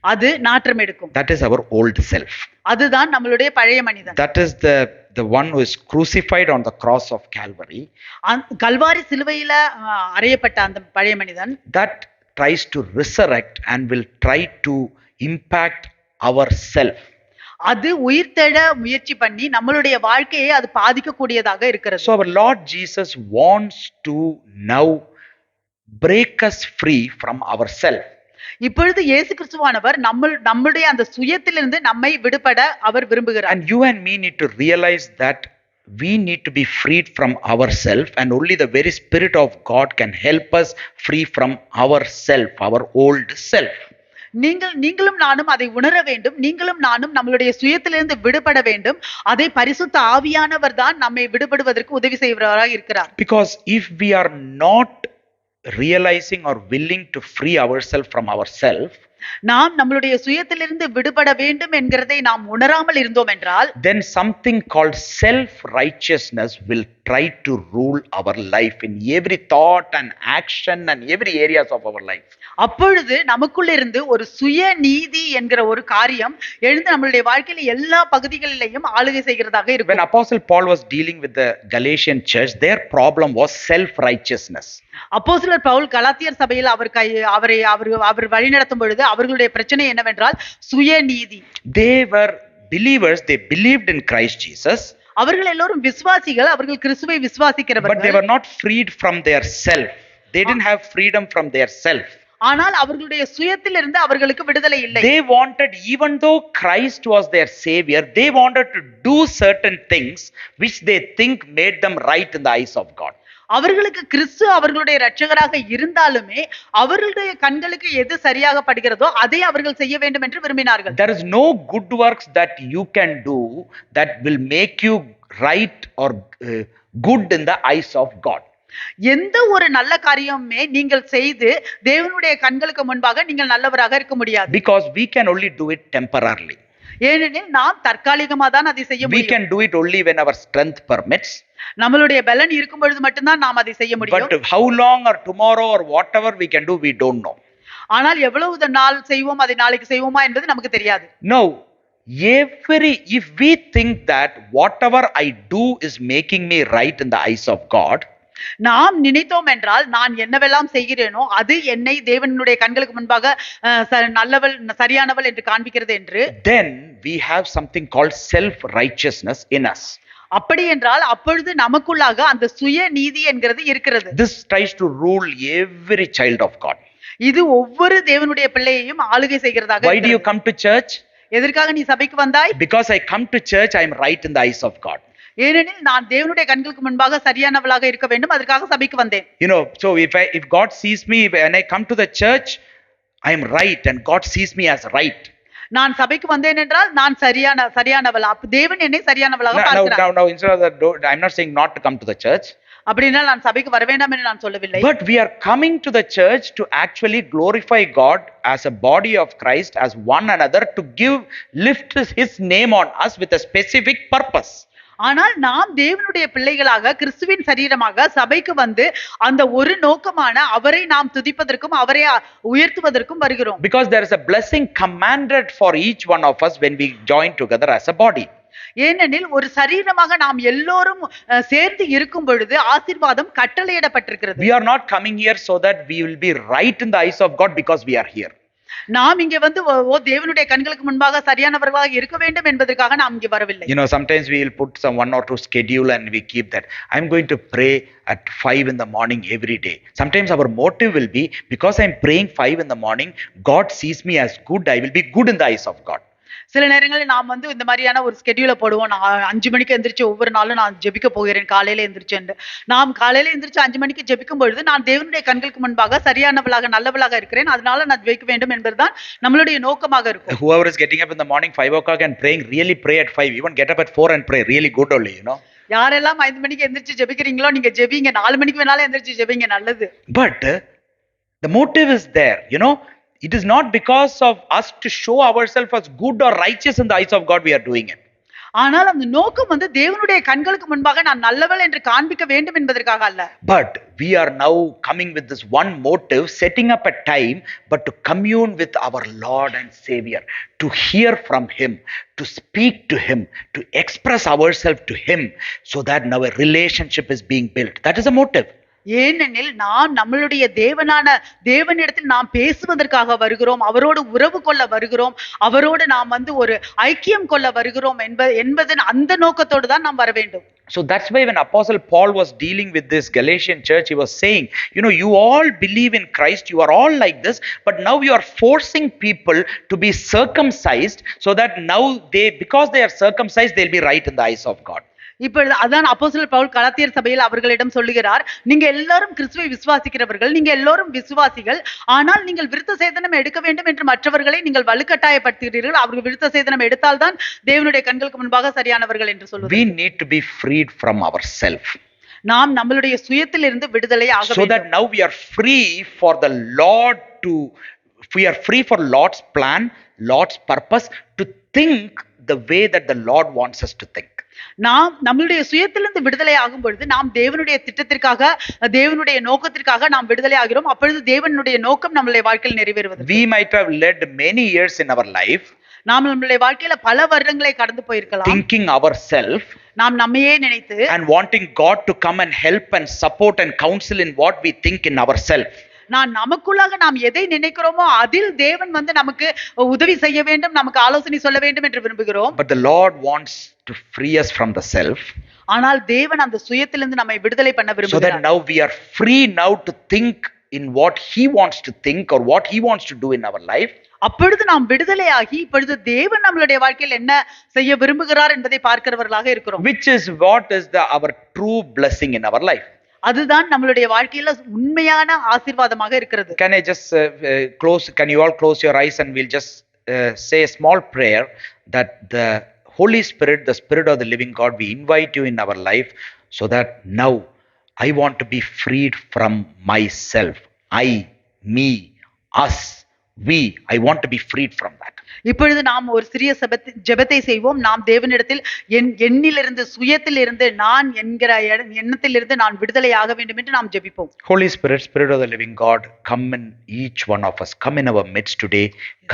அது நாற்றம் எடுக்கும். That is our old self. அதுதான் நம்மளுடைய பழைய மனிதன். That is the one who is crucified on the cross of Calvary. Kalvari சிலுவையில அறையப்பட்ட அந்த பழைய மனிதன் that tries to resurrect and will try to impact our self. அது உயிர்த்தெழ முயற்சி பண்ணி நம்மளுடைய வாழ்க்கையை அது பாதிக்கக்கூடியதாக இருக்கிறது. So our Lord Jesus wants to now break us free from ourself. இப்பொழுது இயேசு கிறிஸ்துவானவர் நம்முடைய அந்த சுயத்திலிருந்து நம்மை விடுபட அவர் விரும்புகிறார். And you and me need to realize that we need to be freed from ourselves, and only the very Spirit of God can help us free from ourself, our old self. நீங்களும் நானும் அதை உணர வேண்டும். நீங்களும் நானும் நம்மளுடைய சுயத்திலிருந்து விடுபட வேண்டும். அதை பரிசுத்த ஆவியானவர் தான் நம்மை விடுபடுவதற்கு உதவி செய்வராக இருக்கிறார். Because if we are not realizing or willing to free ourselves from ourselves, நாம் நம்மளுடைய சுயத்திலிருந்து விடுபட வேண்டும் என்கிறதை நாம் உணராமல் இருந்தோம் என்றால், then something called self righteousness will try to rule our life in every thought and action and every areas of our life. அப்பொழுது நமக்குள்ளிருந்து ஒரு சுய நீதி என்கிற ஒரு காரியம் எழுந்து நம்மளுடைய வாழ்க்கையில எல்லா பகுதிகளிலேயும் ஆளுகை செய்கிறதாக இருக்கும். When Apostle Paul was dealing with the Galatian church, their problem was self righteousness. அப்போஸ்தலர் பவுல் கலாத்தியர் சபையில் அவர் வழிநடத்தும் பொழுது அவர்களுடைய பிரச்சனை என்னவென்றால் சுயநீதி. They were believers, they believed in Christ Jesus. அவர்கள் எல்லோரும் விசுவாசிகள், அவர்கள் கிறிஸ்துவை விசுவாசிக்கிறவர்கள். But they were not freed from their self. They didn't have freedom from their self. ஆனால் அவர்களுடைய சுயத்திலிருந்து அவர்களுக்கு விடுதலை இல்லை. They wanted, even though Christ was their savior, they wanted to do certain things which they think made them right in the eyes of God. அவர்களுக்கு கிறிஸ்து அவர்களுடைய இரட்சகராக இருந்தாலுமே அவர்களுடைய கண்களுக்கு எது சரியாக படுகிறதோ அதை அவர்கள் செய்ய வேண்டும் என்று விரும்பினார்கள். There is no good works that you can do that will make you right or good in the eyes of God. எந்த ஒரு நல்ல காரியமே நீங்கள் செய்து தேவனுடைய கண்களுக்கு முன்பாக நீங்கள் நல்லவராக இருக்க முடியாது. Because we can only do it temporarily. ஏனெனில் நாம் தற்காலிகமாக தான் அதை செய்ய முடியும். We can do it only when our strength permits. நம்மளுடைய பலன் இருக்கும் பொழுது மட்டும்தான் நாம் அதை செய்ய முடியும். But how long or tomorrow or whatever we can do, we don't know. ஆனால் எவ்வளவு நாள் செய்வோம், அதை நாளைக்கு செய்வோமா என்பது நமக்கு தெரியாது. No, if we think that whatever I do is making me right in the eyes of God, நாம் நினைத்தோம் என்றால் நான் என்னவெல்லாம் செய்கிறேனோ அது என்னை தேவனுடைய கண்களுக்கு முன்பாக நல்லவள் சரியானவள் என்று காண்பிக்கிறது என்று, then we have something called self righteousness in us. அப்படி என்றால் அப்பொழுது நமக்குள்ளாக அந்த சுய நீதி என்கிறது இருக்கிறது. This tries to rule every child of God. இது ஒவ்வொரு தேவனுடைய பிள்ளையையும் ஆளுகை செய்கிறதாக. Why do you come to church? எதற்காக நீ சபைக்கு வந்தாய்? Because I come to church, I am right in the eyes of God. ஏனெனில் நான் தேவனுடைய கண்களுக்கு முன்பாக சரியானவளாக இருக்க வேண்டும், அதற்காக சபைக்கு வந்தேன். You know, so if God sees me when I come to the church, I am right and God sees me as right. நான் சபைக்கு வந்தேன் என்றால் நான் சரியானவள், தேவன் என்னை சரியானவளாக பார்க்கிறார். Now instead of that, I'm not saying not to come to the church. அப்படினா நான் சபைக்கு வர வேண்டாம் என்று நான் சொல்லவில்லை. But we are coming to the church to actually glorify God as a body of Christ, as one another, to lift his name on us with a specific purpose. ஆனால் நாம் தேவனுடைய பிள்ளைகளாக கிறிஸ்துவின் சரீரமாக சபைக்கு வந்து அந்த ஒரு நோக்கமான அவரை நாம் துதிப்பதற்கும் அவரை உயர்த்துவதற்கும் வருகிறோம். Because there is a blessing commanded for each one of us when we join together as a body. ஏனெனில் ஒரு சரீரமாக நாம் எல்லோரும் சேர்ந்து இருக்கும் பொழுது ஆசீர்வாதம் கட்டளையிடப்பட்டிருக்கிறது. We are not coming here so that we will be right in the eyes of God because we are here. நாம் இங்கே வந்து தேவனுடைய கண்களுக்கு முன்பாக சரியானவர்களாக இருக்க வேண்டும் என்பதற்காக நாம் இங்கே வரவில்லை. You know, sometimes we will put some 1 or 2 schedule and we keep that. I'm going to pray at 5 in the morning every day. Sometimes our motive will be, because I'm praying 5 in the morning, God sees me as good, I will be good in the eyes of God. சில நேரங்களில் நாம் வந்து இந்த மாதிரியான ஒரு ஸ்கெடியூலை போடுவோம். நான் 5 மணிக்கு எந்திரிச்சு ஒவ்வொரு நாளும் நான் ஜெபிக்க போகிறேன் காலையில எந்திரிச்சு. நாம் காலையில எந்திரிச்சு 5 மணிக்கு ஜெபிக்கும் பொழுது நான் தேவனுடைய கண்களுக்கு முன்பாக சரியானவளாக நல்லவளாக இருக்கிறேன், அதனால நான் ஜெபிக்க வேண்டும் என்பதுதான் நம்மளுடைய நோக்கமாக இருக்கும். Whoever is getting up in the morning 5 o'clock and praying, really pray at 5. Even get up at 4 and pray, really good only, you know. யாரெல்லாம் 5 மணிக்கு எந்திரிச்சு ஜெபிக்கிறீங்களோ நீங்க ஜெபிங்க, 4 மணிக்கு வேணாலும் எந்திரிச்சு ஜெபிங்க, நல்லது. But the motive is there, you know. It is not because of us to show ourselves as good or righteous in the eyes of God we are doing it. ஆனால் அந்த நோக்கம் வந்து தேவனுடைய கண்களுக்கு முன்பாக நான் நல்லவள் என்று காண்பிக்க வேண்டும் என்பதற்காக அல்ல. But we are now coming with this one motive, setting up a time, but to commune with our Lord and Savior, to hear from him, to speak to him, to express ourselves to him, so that now a relationship is being built. That is a motive. ஏனெனில் நாம் நம்மளுடைய தேவனிடத்தில் நாம் பேசுவதற்காக வருகிறோம், அவரோடு உறவு கொள்ள வருகிறோம், அவரோடு நாம் வந்து ஒரு ஐக்கியம் கொள்ள வருகிறோம் என்பதன் அந்த நோக்கத்தோடு தான் நாம் வர வேண்டும். So that's why when Apostle Paul was dealing with this Galatian church, he was saying, you know, you all believe in Christ, you are all like this, but now you are forcing people to be circumcised so that now because they are circumcised, they'll be right in the eyes of God. இப்பொழுது அதான் அப்போஸ்தலர் பவுல் கலாத்தியர் சபையில் அவர்களிடம் சொல்லுகிறார், நீங்க எல்லாரும் கிறிஸ்துவை விசுவாசிக்கிறவர்கள், நீங்க எல்லாரும் விசுவாசிகள், ஆனால் நீங்கள் விருத்த சேதனம் எடுக்க வேண்டும் என்று மற்றவர்களை நீங்கள் வலுக்கட்டாயப்படுத்துகிறீர்கள். அவர்கள் விருத்த சேதனம் எடுத்தால்தான் தேவனுடைய கண்களுக்கு முன்பாக சரியானவர்கள் என்று சொல்வது. We need to be freed from ourselves. நாம் நம்மளுடைய சுயத்திலிருந்து விடுதலை ஆக வேண்டும். So that now we are free for the Lord we are free for Lord's plan, Lord's purpose, to think the way that the Lord wants us to think. நாம் நம்மளுடைய சுயத்திலிருந்து விடுதலை ஆகும் பொழுது நாம் தேவனுடைய திட்டத்திற்காக, தேவனுடைய நோக்கத்திற்காக நாம் விடுதலை ஆகிறோம். அப்பொழுது தேவனுடைய நோக்கம் நம்மளுடைய வாழ்க்கையில் நிறைவேறுவது. We might have led many years in our life, நாம் நம்மளுடைய வாழ்க்கையில பல வருடங்களை கடந்து போயிருக்கலாம், thinking ourselves, நாம் நம்மையே நினைத்து, and wanting God to come and help and support and counsel in what we think in ourselves. நான் நமக்குள்ளாக நாம் எதை நினைக்கிறோமோ அதில் தேவன் வந்து நமக்கு உதவி செய்ய வேண்டும், நமக்கு ஆலோசனை சொல்ல வேண்டும் என்று விரும்புகிறோம். But the Lord wants to free us from the self. ஆனால் தேவன் அந்த சுயத்திலிருந்து நம்மை விடுதலை பண்ண விரும்புகிறார். So that now we are free now to think in what he wants to think or what he wants to do in our life. அப்பொழுது நாம் விடுதலையாகி இப்பொழுது தேவன் நம்மளுடைய வாழ்க்கையில் என்ன செய்ய விரும்புகிறார் என்பதை பார்க்கிறவர்களாக இருக்கிறோம். Which is what is our true blessing in our life. அதுதான் நம்மளுடைய வாழ்க்கையில உண்மையான ஆசீர்வாதமாக இருக்கிறது. Can I just can you all close your eyes and we'll just say a small prayer that the Holy Spirit, the Spirit of the living God, we invite you in our life so that now I want to be freed from myself. I, me, us, we. I want to be freed from that. இப்பொழுது நாம் ஒரு சிறிய ஜெபத்தை செய்வோம். நாம் தேவனிடத்தில் எண்ணிலிருந்து, சுயத்திலிருந்து, நான் என்கிற எண்ணத்திலிருந்து நான் விடுதலை ஆக வேண்டும் என்று நாம் ஜெபிப்போம். Holy Spirit, Spirit of the living God, come in each one of us. Come in our midst today.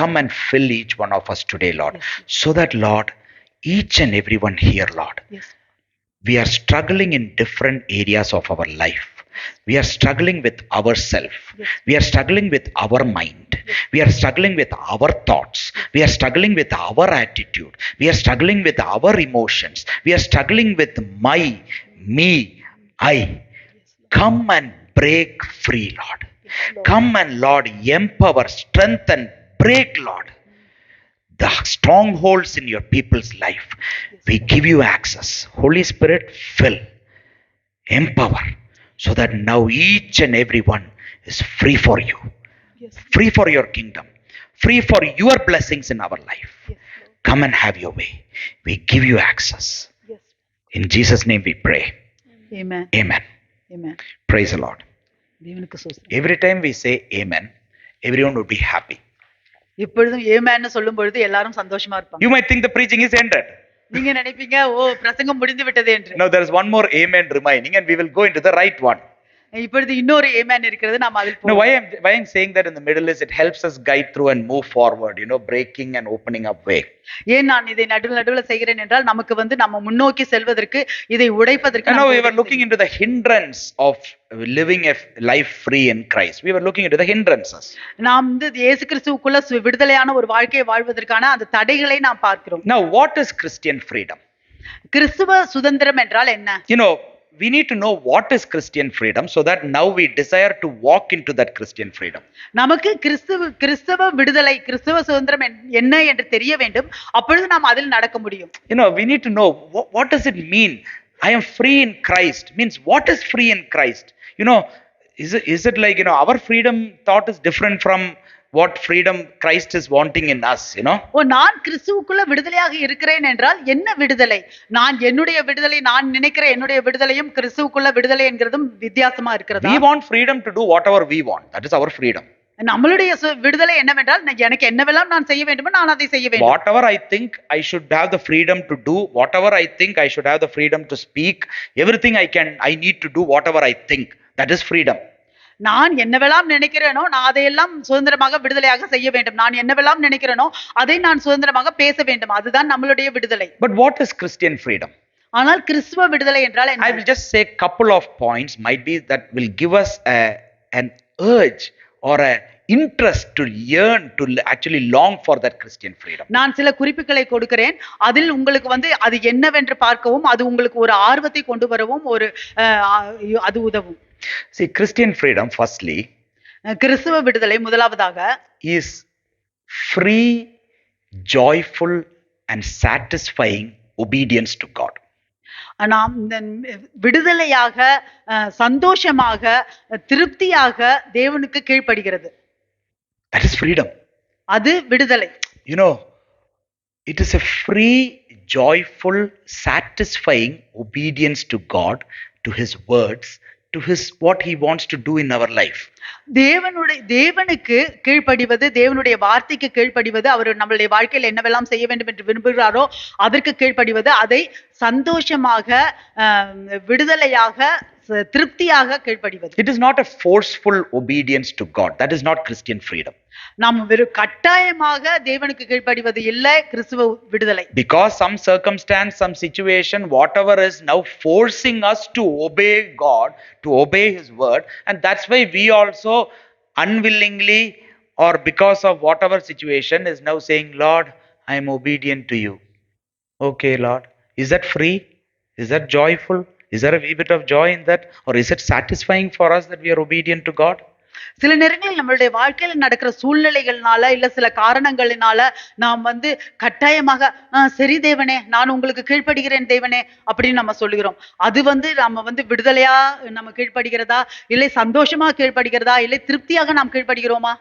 Come and fill each one of us today, Lord. Yes. So that, Lord, each and everyone here, Lord, yes, we are struggling in different areas of our life. We are struggling with ourselves. We are struggling with our mind. We are struggling with our thoughts. We are struggling with our attitude. We are struggling with our emotions. We are struggling with my, me, I. Come and break free, Lord. Come and, Lord, empower, strengthen, break, Lord, the strongholds in your people's life. We give you access. Holy Spirit, fill, empower, so that now each and every one is free for you, free for your kingdom, free for your blessings in our life. Come and have your way. We give you access. In Jesus' name we pray. Amen. Amen. Amen. Praise the Lord. தேவனுக்கு ஸ்தோத்திரம். Every time we say amen, everyone would be happy. இப்பொழுதும் ஏமேன்னு சொல்லும் பொழுது எல்லாரும் சந்தோஷமா இருப்பாங்க. You might think the preaching is ended. நீங்க நினைப்பீங்க ஓ பிரசங்கம் முடிந்து விட்டது என்று. Now there is one more amen remaining and we will go into the right one. இப்பொழுது இன்னொரு ஏமேன் இருக்கிறது, நாம் அதில் Now why I'm saying that in the middle is it helps us guide through and move forward, breaking and opening up way. ஏன் நான் இதை நடுவுல செய்கிறேன் என்றால் நமக்கு நம்ம முன்னோக்கி செல்வதற்கு, இதை உடைப்பதற்கு. And now we were looking into the hindrance of living a life free in Christ. We were looking into the hindrances. நாம் இயேசு கிறிஸ்துவுக்குள்ள விடுதலையான ஒரு வாழ்க்கையை வாழ்வதற்கான அந்த தடைகளை நாம் பார்க்கிறோம். Now what is Christian freedom? கிறிஸ்துவ சுதந்திரம் என்றால் என்ன? We need to know what is Christian freedom so that now we desire to walk into that Christian freedom. நமக்கு கிறிஸ்தவ விடுதலை, கிறிஸ்தவ சுதந்திரம் என்ன என்று தெரிய வேண்டும். அப்பொழுது நாம் அதில் நடக்க முடியும். We need to know what does it mean? I am free in Christ. Means what is free in Christ? Is it like our freedom thought is different from what freedom Christ is wanting in us, நான் கிறிஸ்துவுக்குள்ள விடுதலையாக இருக்கிறேன் என்றால் என்ன விடுதலை? நான் என்னுடைய விடுதலை, நான் நினைக்கிற என்னுடைய விடுதலையும் கிறிஸ்துவுக்குள்ள விடுதலை என்கிறதும் வித்தியாசமா இருக்கிறதா? We want freedom to do whatever we want. That is our freedom. நம்மளுடைய விடுதலை என்னவென்றால் எனக்கு என்னவெல்லாம் நான் செய்ய வேண்டுமோ நான் அதை செய்ய வேண்டும். Whatever I think I should have the freedom to do, whatever I think I should have the freedom to speak, everything I need to do whatever I think. That is freedom. நான் என்னவெல்லாம் நினைக்கிறேனோ நான் அதையெல்லாம் சுதந்திரமாக விடுதலையாக செய்ய வேண்டும். நான் என்னவெல்லாம் நினைக்கிறேனோ அதை நான் சுதந்திரமாக பேச வேண்டும். அதுதான் நம்மளுடைய விடுதலை. But what is Christian freedom? ஆனால் கிறிஸ்துவ விடுதலை என்றால் என்ன? I will just say couple of points might be that will give us an urge or a interest to yearn to actually long for that Christian freedom. நான் சில குறிப்புகளை கொடுக்கிறேன். அதில் உங்களுக்கு அது என்னவென்று பார்க்கவும், அது உங்களுக்கு ஒரு ஆர்வத்தை கொண்டு வரவும் அது உதவும். See, Christian freedom firstly, கிறிஸ்துவ விடுதலை முதலாவதாக is free, joyful and satisfying obedience to God. நாம் விடுதலையாக, சந்தோஷமாக, திருப்தியாக தேவனுக்கு கீழ்ப்படுகிறது. That is freedom. அது விடுதலை. It is a free, joyful, satisfying obedience to God, to his words, to his what he wants to do in our life. தேவனுக்கு கீழ்ப்படிவது, தேவனுடைய வார்த்தைக்கு கீழ்ப்படிவது, அவர் நம்மளுடைய வாழ்க்கையில் என்னவெல்லாம் செய்ய வேண்டும் என்று விரும்புகிறாரோ அதற்கு கீழ்ப்படிவது, அதை சந்தோஷமாக, விடுதலையாக, திருப்தியாக கீழ்ப்படிவது. It is not a forceful obedience to God. That is not Christian freedom. நாம் வெறும் கட்டாயமாக தேவனுக்கு கீழ்ப்படிவது இல்லை கிறிஸ்துவ விடுதலை. Because some circumstance, some situation, whatever is now forcing us to obey God, to obey his word, and that's why we also unwillingly or because of whatever situation is now saying, Lord, I am obedient to you. Okay, Lord. Is that free? Is that joyful? Is there a wee bit of joy in that? Or is it satisfying for us that we are obedient to God? சில நேரங்களில் நம்மளுடைய வாழ்க்கையில் நடக்கிற சூழ்நிலைகள்னால இல்ல சில காரணங்களினால நாம் கட்டாயமாக சரி தேவனே, நான் உங்களுக்கு கீழ்ப்படுகிறேன் தேவனே அப்படின்னு நம்ம சொல்லுகிறோம். அது நம்ம விடுதலையா நம்ம கீழ்ப்படுகிறதா, இல்லை சந்தோஷமா கீழ்ப்படுகிறதா, இல்லை திருப்தியாக நாம் கீழ்ப்படுகிறோமா?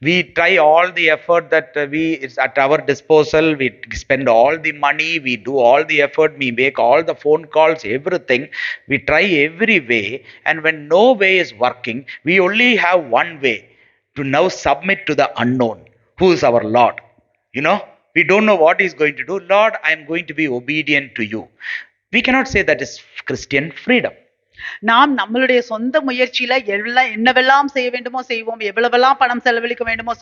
We try all the effort that it's at our disposal. We spend all the money. We do all the effort. We make all the phone calls, everything. We try every way. And when no way is working, we only have one way to now submit to the unknown, who is our Lord. We don't know what he's going to do. Lord, I am going to be obedient to you. We cannot say that is Christian freedom. நாம் நம்மளுடைய சொந்த முயற்சியில எல்லாம் என்னவெல்லாம் செய்ய வேண்டுமோ செய்வோம், எவ்வளவெல்லாம் பணம் செலவழிக்க வேண்டுமோ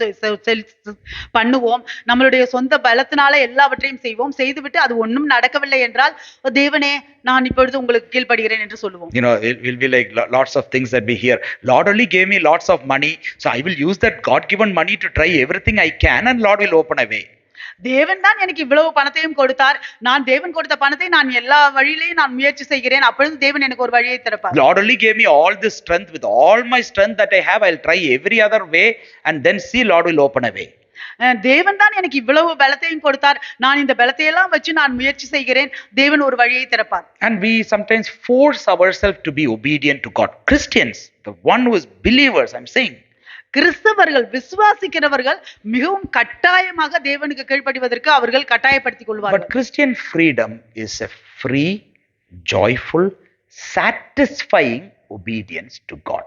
பண்ணுவோம், நம்மளுடைய சொந்த பலத்தினால எல்லாவற்றையும் செய்வோம், செய்துவிட்டு அது ஒண்ணும் நடக்கவில்லை என்றால், தேவனே நான் இப்பொழுது உங்களுக்கு கீழ்ப்படுகிறேன் என்று சொல்லுவோம். You know, it will be like lots of things that we hear. Lord only gave me lots of money, so I will use that God given money to try everything I can, and Lord will open a way. தேவன் தான் எனக்கு இவ்வளவு பணத்தையும் கொடுத்தார், நான் தேவன் கொடுத்த பணத்தை நான் எல்லா வழியிலையும் நான் முயற்சி செய்கிறேன், அப்பொழுது தேவன் எனக்கு ஒரு வழியை திறப்பார். Lord only gave me all this strength. With all my strength that I have, I'll try every other way, and then see Lord will open a way. தேவன் தான் எனக்கு இவ்வளவு பலத்தையும் கொடுத்தார், நான் இந்த பலத்தையெல்லாம் வச்சு நான் முயற்சி செய்கிறேன், தேவன் ஒரு வழியை திறப்பார். And we sometimes force ourselves to be obedient to God. Christians, the one who is believers, I'm saying, கிறிஸ்தவர்கள் விசுவாசிக்கிறவர்கள் மிகவும் கட்டாயமாக தேவனுக்கு கீழ்ப்படிவதற்கு அவர்கள் கட்டாயப்படுத்திக் கொள்வார்கள். but Christian freedom is a free, joyful, satisfying obedience to God.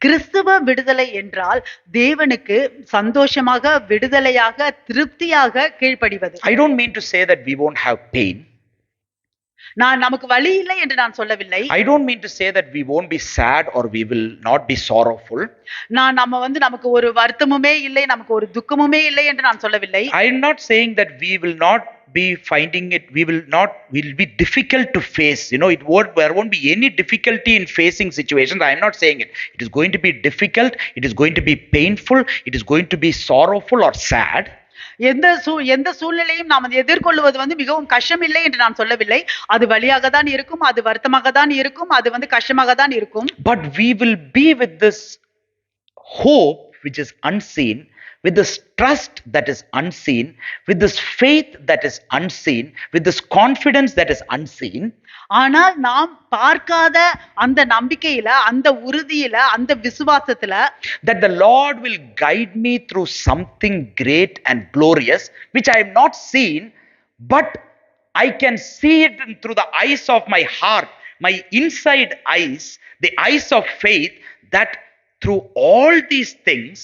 கிறிஸ்தவ விடுதலை என்றால் தேவனுக்கு சந்தோஷமாக, விடுதலையாக, திருப்தியாக கீழ்ப்படிவது. I don't mean to say that we won't have pain. நான் நமக்கு வழி இல்லை என்று நான் சொல்லவில்லை. I don't mean to say that we won't be sad or we will not be sorrowful. நமக்கு ஒரு வருத்தமுமே இல்லை, நமக்கு ஒரு துக்கமுமே இல்லை என்று நான் சொல்லவில்லை. I am not saying that we will not be finding it, will be difficult to face. You know, there won't be any difficulty in facing situations. I am not saying it. It is going to be difficult, it is going to be painful, it is going to be sorrowful or sad. எந்த சூழ்நிலையும் நாம் எதிர்கொள்வது மிகவும் கஷ்டம் இல்லை என்று நான் சொல்லவில்லை. அது வலியாக தான் இருக்கும், அது வருத்தமாக தான் இருக்கும், அது கஷ்டமாக தான் இருக்கும். But we will be with this hope which is unseen, with this trust that is unseen, with this faith that is unseen, with this confidence that is unseen. ஆனால் நாம் பார்க்காத அந்த நம்பிக்கையில, அந்த உறுதியில, அந்த விசுவாசத்துல, that the Lord will guide me through something great and glorious which I have not seen, but I can see it through the eyes of my heart, my inside eyes, the eyes of faith, that through all these things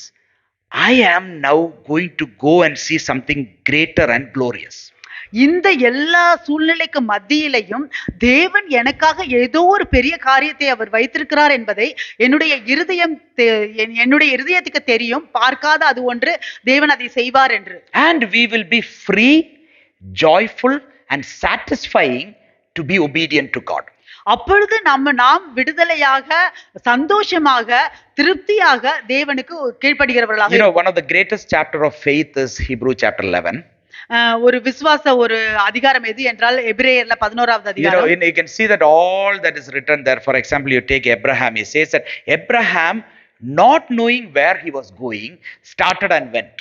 I am now going to go and see something greater and glorious. இந்த எல்லா சூழ்நிலைக்கு மத்தியிலையும் தேவன் எனக்காக ஏதோ ஒரு பெரிய காரியத்தை அவர் வைத்திருக்கிறார் என்பதை என்னுடைய இருதயத்துக்கு தெரியும். பார்க்காத அது ஒன்று, தேவன் அதை செய்வார் என்று. And we will be free, joyful and satisfying to be obedient to God. அப்பொழுது நாம் விடுதலையாக, சந்தோஷமாக, திருப்தியாக தேவனுக்கு கீழ்ப்படுகிறவர்களாக. You know, one of the greatest chapter of faith is Hebrew chapter 11. ஒரு விசுவாச ஒரு அதிகாரம் எது என்றால் எபிரேயர்ல 11வது அதிகாரம். You can see that all that is written there. For example, you take Abraham. He says that Abraham, not knowing where he was going, started and went.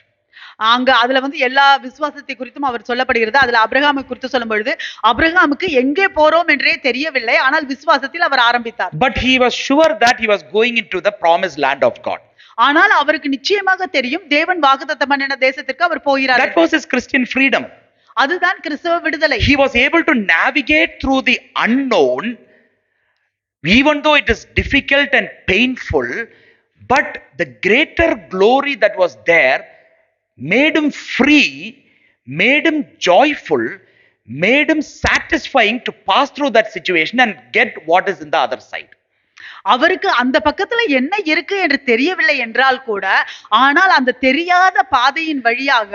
அதுல எல்லா விசுவாசத்தை குறித்தும் அவர் சொல்லப்படுகிறது. அதுல அபிரகாமை குறித்து சொல்லும் பொழுது, அபிரகாமுக்கு எங்கே போறோம் என்றே தெரியவில்லை, ஆனால் விசுவாசத்தில் அவர் ஆரம்பித்தார். But he was sure that he was going into the promised land of God. ஆனால் அவருக்கு நிச்சயமாக தெரியும் தேவன் வாக்குத்தத்தம் பண்ணின தேசத்திற்கு அவர் போகிறார். That was his Christian freedom. அதுதான் கிறிஸ்தவ விடுதலை. He was able to navigate through the unknown, even though it is difficult and painful, but the greater glory that was there made him free, made him joyful, made him satisfying to pass through that situation and get what is in the other side. அவருக்கு அந்த பக்கத்துல என்ன இருக்கு என்று தெரியவில்லை என்றால் கூட, ஆனால் அந்த தெரியாத பாதையின் வழியாக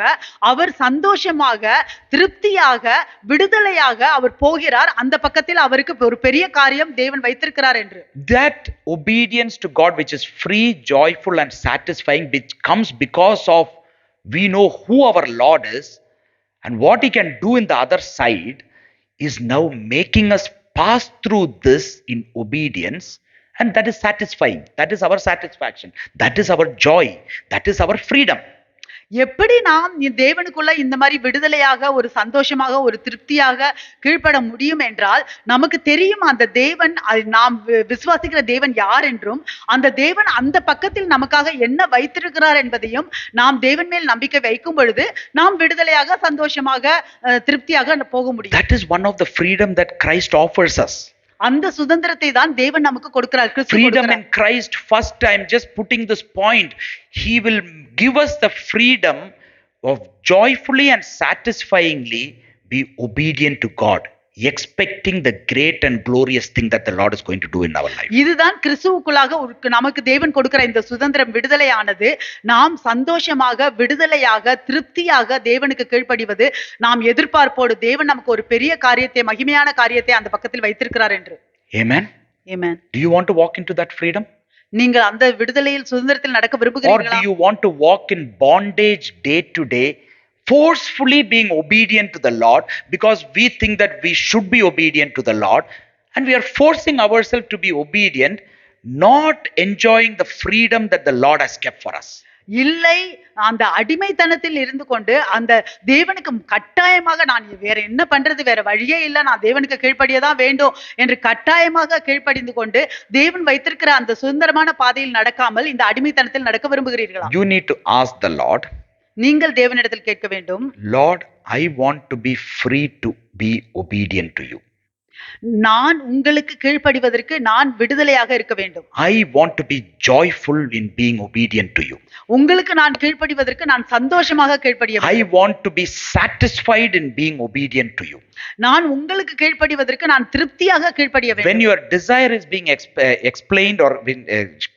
அவர் சந்தோஷமாக, திருப்தியாக, விடுதலையாக அவர் போகிறார். அந்த பக்கத்தில் அவருக்கு ஒரு பெரிய காரியம் தேவன் வைத்திருக்கிறார் என்று. That obedience to God which is free, joyful and satisfying, which comes because of we know who our Lord is and what he can do in the other side, is now making us pass through this in obedience. And that is satisfying. That is our satisfaction. That is our joy. That is our freedom. எப்படி நாம் தேவனுக்குள்ள இந்த மாதிரி விடுதலையாக, ஒரு சந்தோஷமாக, ஒரு திருப்தியாக கீழ்ப்பட முடியும் என்றால், நமக்கு தெரியும் அந்த தேவன், நாம் விசுவாசிக்கிற தேவன் யார் என்றும், அந்த தேவன் அந்த பக்கத்தில் நமக்காக என்ன வைத்திருக்கிறார் என்பதையும் நாம் தேவன் மேல் நம்பிக்கை வைக்கும் பொழுது நாம் விடுதலையாக, சந்தோஷமாக, திருப்தியாக போக முடியும். That is one of the freedom that Christ offers us. அந்த சுதந்திரத்தை தான் தேவன் நமக்கு கொடுக்கிறார். Freedom in Christ. First time just putting this point, he will give us the freedom of joyfully and satisfyingly be obedient to God. expecting the great and glorious thing that the Lord is going to do in our life. இதுதான் கிறிஸ்துவுக்குள்ளாக நமக்கு தேவன் கொடுக்கிற இந்த சுதந்திரம், விடுதலையானது. நாம் சந்தோஷமாக, விடுதலையாக, திருப்தியாக தேவனுக்கு கீழ்ப்படிவது, நாம் எதிர்பார்ப்போடு தேவன் நமக்கு ஒரு பெரிய காரியத்தை, மகிமையான காரியத்தை அந்த பக்கத்தில் வைத்திருக்கிறார் என்று. Amen. Amen. Do you want to walk into that freedom? நீங்கள் அந்த விடுதலையில், சுதந்திரத்தில் நடக்க Or do விரும்புகிறீர்களா? you want to walk in bondage day to day, forcefully being obedient to the Lord because we think that we should be obedient to the Lord, and we are forcing ourselves to be obedient, not enjoying the freedom that the Lord has kept for us? இல்லை, அந்த அடிமைத்தனத்தில் இருந்து கொண்டு அந்த தேவனுக்கு கட்டாயமாக நான் வேற என்ன பண்றது, வேற வழியே இல்லை, நான் தேவனுக்கு கீழ்ப்படியதான் வேண்டும் என்று கட்டாயமாக கீழ்ப்படிந்து கொண்டு தேவன் வைத்திருக்கிற அந்த சுதந்திரமான பாதையில் நடக்காமல் இந்த அடிமைத்தனத்தில் நடக்க விரும்புகிறீர்களா? You need to ask the Lord, நீங்கள் தேவனிடத்தில் கேட்க வேண்டும், Lord, I want to be free to be obedient to you. நான் உங்களுக்கு கீழ்ப்படிவதற்கு நான் விடுதலையாக இருக்க வேண்டும். I want to be joyful in being obedient to you. உங்களுக்கு நான் கீழ்ப்படிவதற்கு நான் சந்தோஷமாக கீழ்ப்படிய I வேண்டும். want to be satisfied in being obedient to you. நான் உங்களுக்கு கீழ்ப்படிவதற்கு நான் திருப்தியாக கீழ்ப்படிய When வேண்டும். your desire is being explained or been,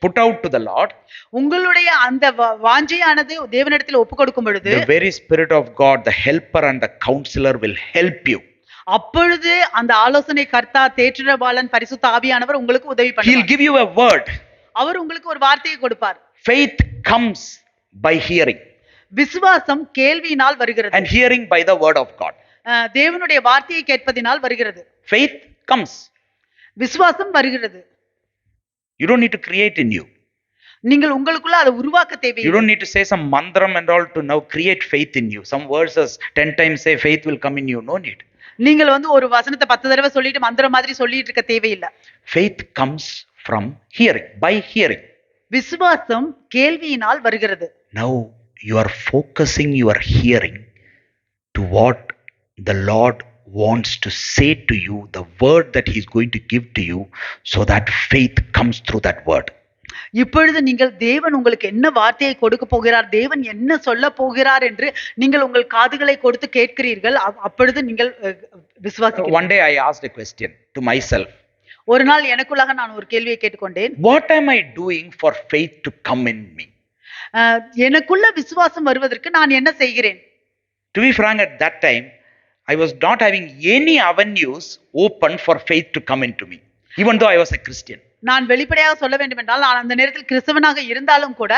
put out to the Lord, உங்களுடைய அந்த வாஞ்சையானது தேவனிடத்தில் ஒப்பு கொடுக்கும் பொழுது the very Spirit of God, the helper and the counselor will help you. அப்பொழுது அந்த ஆலோசனை கர்த்தா, தேற்றரவாளன், பரிசுத்த ஆவியானவர் உங்களுக்கு உதவி He'll பண்ணுவார். give you a word. அவர் உங்களுக்கு ஒரு வார்த்தையை கொடுப்பார். Faith comes by hearing, விசுவாசம் கேள்வியினால் வருகிறது, and hearing by the word of God. தேவனுடைய வார்த்தையை கேட்பதினால் வருகிறது. Faith comes. விசுவாசம் வருகிறது. You don't need to create in you. நீங்கள் உங்களுக்குள்ள அதை உருவாக்க You தேவையில்லை. don't need to say some mantram and all to now create faith in you. Some verses 10 times say faith will come in you. No need. நீங்கள் ஒரு வசனத்தை 10 தடவை சொல்லிட்டு மந்திரம் மாதிரி சொல்லிட்டு இருக்க தேவையில்லை. Faith comes from hearing, by hearing. விசுவாசம் கேள்வியினால் வருகிறது. Now you are focusing your hearing to what the Lord wants to say to you, the word that He is going to give to you, so that faith comes through that word. இப்பொழுது நீங்கள் தேவன் உங்களுக்கு என்ன வார்த்தையை கொடுக்க போகிறார், தேவன் என்ன சொல்ல போகிறார் என்று நீங்கள் உங்கள் காதுகளை கொடுத்து கேட்கிறீர்கள். அப்பொழுது நீங்கள் விசுவாசிக்கிறீர்கள். One day I asked a question to myself. ஒரு நாள் எனக்குள்ளாக நான் ஒரு கேள்வியை கேட்டுக்கொண்டேன். What am I doing for faith to come in me? எனக்குள்ள விசுவாசம் வருவதற்கு நான் என்ன செய்கிறேன்? To be frank, at that time I was not having any avenues open for faith to come into me, even though I was a Christian. நான் வெளிப்படையாக சொல்ல வேண்டும் என்றால், நான் அந்த நேரத்தில் கிறிஸ்தவனாக இருந்தாலும் கூட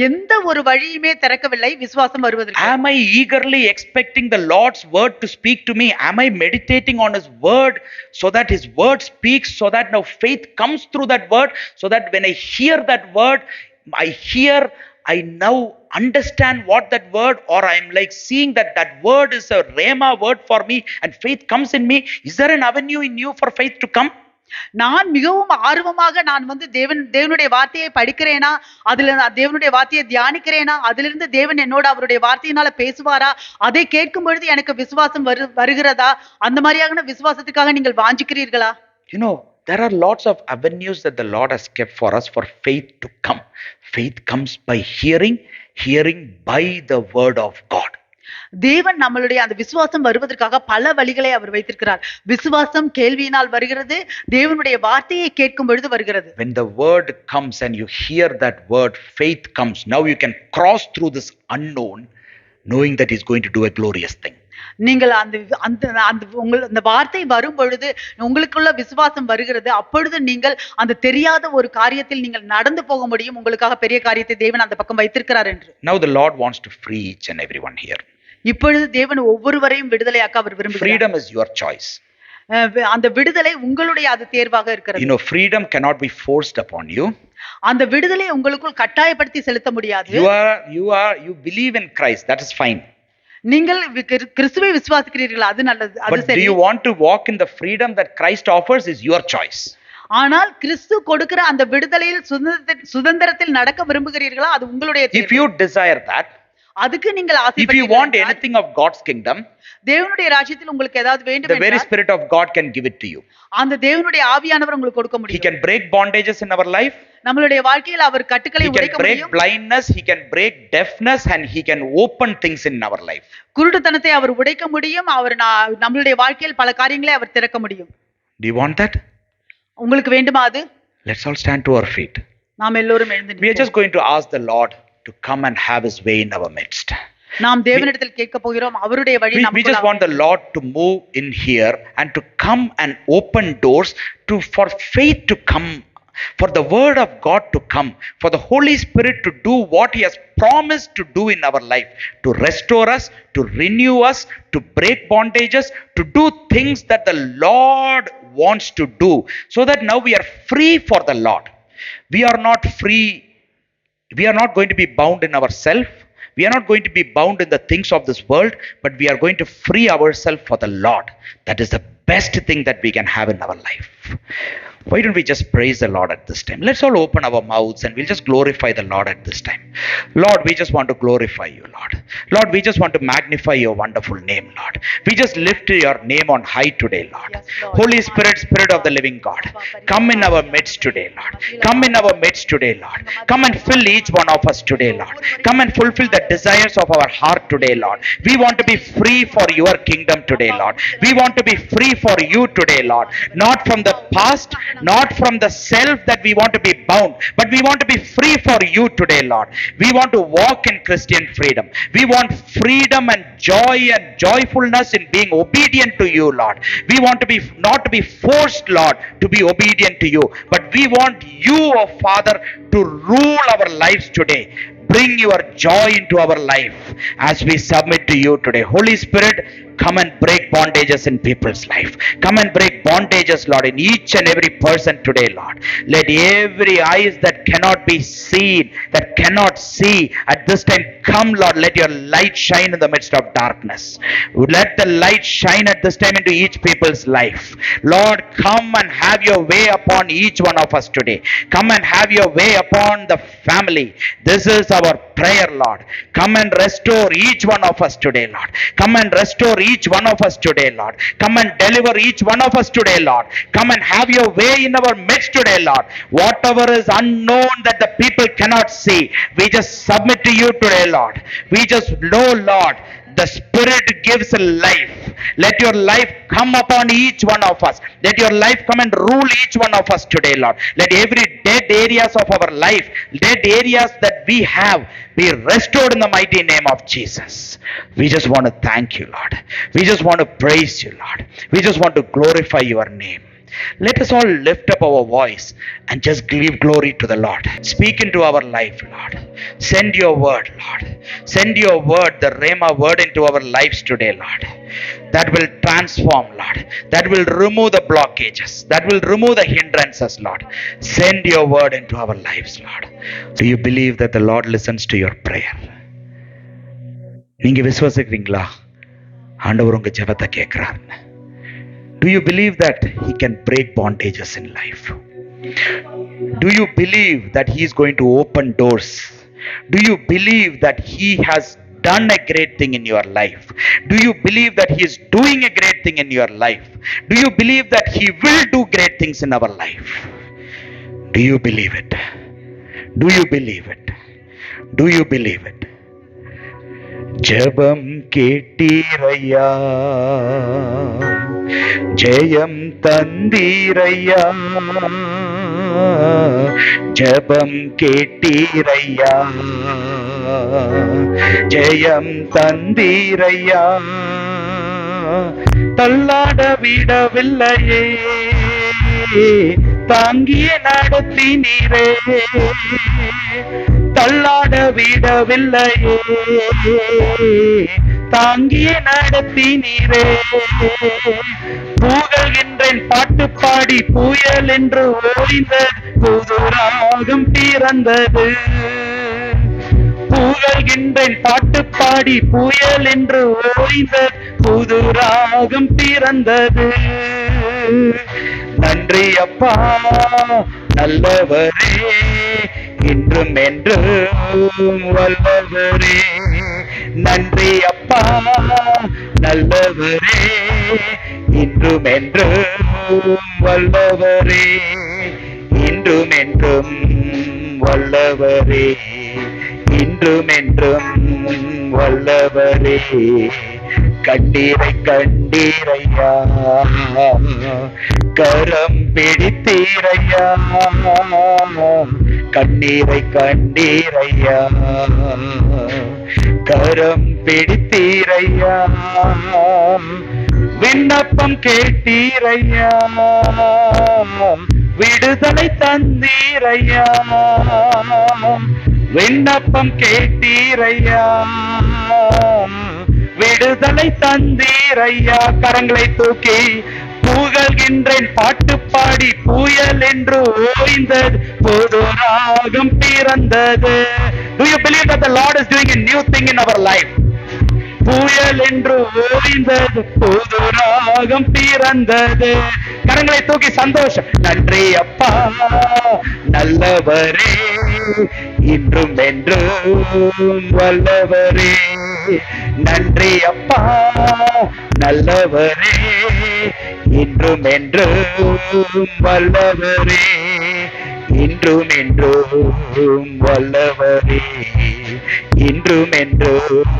எந்த ஒரு வழியுமே திறக்கவில்லை விசுவாசம் வருவதற்கு. Am I eagerly expecting the Lord's word to speak to me? Am I meditating on His word so that His word speaks, so that now faith comes through that word, so that when I hear that word, I now understand what that word, or I am like seeing that that word is a rhema word for me and faith comes in me. Is there an avenue in you for faith to come? நான் மிகவும் ஆர்வமாக நான் தேவனுடைய வார்த்தையை படிக்கிறேனா, அதுல தேவனுடைய வார்த்தையை தியானிக்கிறேனா, அதிலிருந்து தேவன் என்னோட அவருடைய வார்த்தையினால பேசுவாரா, அதை கேட்கும் பொழுது எனக்கு விசுவாசம் வருகிறதா, அந்த மாதிரியான விசுவாசத்துக்காக நீங்கள் வாஞ்சிக்கிறீர்களா? You know, there are lots of avenues that the Lord has kept for us for faith to come. Faith comes by hearing by the word of God. தேவன் நம்மளுடைய அந்த விசுவாசம் வருவதற்காக பல வழிகளை அவர் வைத்திருக்கிறார். விசுவாசம் கேள்வியினால் வருகிறது, தேவனுடைய வார்த்தையை கேட்கும் பொழுது வருகிறது. When the word comes and you hear that word, faith comes. Now you can cross through this unknown, knowing that He's going to do a glorious thing. நீங்கள் அந்த வார்த்தை வரும் பொழுது உங்களுக்குள்ள விசுவாசம் வருகிறது. அப்பொழுது நீங்கள் அந்த தெரியாத ஒரு காரியத்தில் நீங்கள் நடந்து போக முடியும். உங்களுக்காக பெரிய காரியத்தை தேவன் அந்த பக்கம் வைத்திருக்கிறார் என்று. Now the Lord wants to free each and everyone here. இப்பொழுது தேவன் ஒவ்வொருவரையும் விடுதலையாக்க அவர் விரும்புகிறார். Freedom is your choice. அந்த விடுதலை உங்களுடைய அது தேர்வாக இருக்கிறது. You know, freedom cannot be forced upon you. அந்த விடுதலை உங்களுக்குள் கட்டாயப்படுத்தி செலுத்த முடியாது. You believe in Christ, that is fine. நீங்கள் கிறிஸ்துவை விசுவாசிக்கிறீர்கள், அது நல்லது, அது சரி. But சரி. do you want to walk in the freedom that Christ offers is your choice. ஆனால் கிறிஸ்து கொடுக்கிற அந்த விடுதலையில் சுதந்திரத்தில் நடக்க விரும்புகிறீர்களா, அது உங்களுடைய தேர்வு. If you desire that, அதுக்கு நீங்கள் if you want anything of God's kingdom, தேவனுடைய ராஜ்யத்தில் உங்களுக்கு ஏதாவது வேண்டும் the very என்றால் Spirit of God can give it to you. அந்த தேவனுடைய ஆவியானவர் உங்களுக்கு கொடுக்க He முடியும். can break bondages in our life. நம்மளுடைய வாழ்க்கையில் அவர் கட்டுக்களை He can உடைக்க break முடியும். blindness, he can break deafness, and he can open things in our life. குருட்டுத்தனத்தை அவர் உடைக்க முடியும். அவர் நம்மளுடைய வாழ்க்கையில் பல காரியங்களை அவர் திறக்க முடியும். Do you want that? உங்களுக்கு வேண்டுமா அது? Let's all stand to our feet. நாம் எல்லோரும் எழுந்து We are just going to ask the Lord to come and have his way in our midst. நாம் தேவனிடத்தில் கேட்க போகிறோம். அவருடைய வழி We just want the Lord to move in here and to come and open doors for faith to come, for the word of God to come, for the Holy Spirit to do what he has promised to do in our life, to restore us, to renew us, to break bondages, to do things that the Lord wants to do, so that now we are free for the Lord. We are not free. We are not going to be bound in ourselves. We are not going to be bound in the things of this world, but we are going to free ourselves for the Lord. That is the best thing that we can have in our life. Why don't we just praise the Lord at this time? Let's all open our mouths and we'll just glorify the Lord at this time. Lord, we just want to glorify you, Lord. Lord, we just want to magnify your wonderful name, Lord. We just lift your name on high today, Lord. Yes, Lord. Holy Spirit, Spirit of the living God, come in our midst today, Lord. Come in our midst today, Lord. Come and fill each one of us today, Lord. Come and fulfill the desires of our heart today, Lord. We want to be free for your kingdom today, Lord. We want to be free for you today, Lord. Not from the past, not from the self that we want to be bound, but we want to be free for you today, Lord. We want to walk in Christian freedom. We want freedom and joy and joyfulness in being obedient to you, Lord. We want to be not to be forced, Lord, to be obedient to you, but we want you, oh Father, to rule our lives today. Bring your joy into our life as we submit to you today. Holy Spirit, come and break bondages in people's life. Come and break bondages, Lord, in each and every person today, Lord. Let every eyes that cannot be seen, that cannot see at this time, come, Lord. Let your light shine in the midst of darkness. Let the light shine at this time into each people's life. Lord, come and have your way upon each one of us today. Come and have your way upon the family. This is our prayer, Lord. Come and restore each one of us today, Lord. Come and restore each one of us today, Lord. Come and deliver each one of us today, Lord. Come and have your way in our midst today, Lord. Whatever is unknown that the people cannot see, we just submit to you today, Lord. We just know, Lord, the Spirit gives life. Let your life come upon each one of us. Let your life come and rule each one of us today, Lord. Let every dead areas of our life, dead areas that we have, be restored in the mighty name of Jesus. We just want to thank you, Lord. We just want to praise you, Lord. We just want to glorify your name. Let us all lift up our voice and just give glory to the Lord. Speak into our life, Lord. Send your word, Lord. Send your word, the Rhema word, into our lives today, Lord. That will transform, Lord. That will remove the blockages. That will remove the hindrances, Lord. Send your word into our lives, Lord. Do you believe that the Lord listens to your prayer? நீங்க விசுவாசிக்கிறீங்களா? ஆண்டவர் உங்க ஜெபத்தை கேட்கிறார். Do you believe that he can break bondages in life? Do you believe that he is going to open doors? Do you believe that he has done a great thing in your life? Do you believe that he is doing a great thing in your life? Do you believe that he will do great things in our life? Do you believe it? Do you believe it? Do you believe it? ஜெபம் கேட்டீரையா, ஜெயம் தந்தீரையா. ஜெபம் கேட்டீரையா, ஜெயம் தந்தீரையா. தள்ளாட விடவில்லையே, தாங்கிய நடத்தினீரே. தள்ளாட விடவில்லையே, தாங்கிய நடத்தினீரே. புகழ்கின்றேன் பாட்டு பாடி, புயல் என்று ஓய்ந்த புது ராகம் பிறந்தது. புகழ்கின்றேன் பாட்டு பாடி, புயல் என்று ஓய்ந்த புது ராகம் பிறந்தது. நன்றி அப்பா நல்லவரே, இன்றும் என்றும் வல்லவரே. நன்றி அப்பா நல்லவரே, இன்றும் என்றும் வல்லவரே. இன்றும் என்றும் வல்லவரே, இன்றும் என்றும் வல்லவரே. கண்ணீரை கண்டீரையா, கரம் பிடித்தீரையா, கண்ணீரை கண்டீரையா, கரம் பிடித்தீரையா. விண்ணப்பம் கேட்டீரையா, விடுதலை தந்தீரையா. விண்ணப்பம் கேட்டீரையா, விடுதலை தந்தீரையா. கரங்களை தூக்கி புகழ்கின்றேன், பாட்டு பாடி புயல் என்று ஓய்ந்தது, புது ராகம் பிறந்தது. Do you believe that the Lord is doing a new thing in our life? புயல் என்று ஓய்ந்தது, புது ராகம் பிறந்தது. கரங்களை தூக்கி சந்தோஷம். நன்றி அப்பா நல்லவரே, இன்றும் என்றும் வல்லவரே. நன்றி அப்பா நல்லவரே, இன்றும் என்றும் வல்லவரே. இன்றும் என்றும் வல்லவரே, இன்றும் என்றும்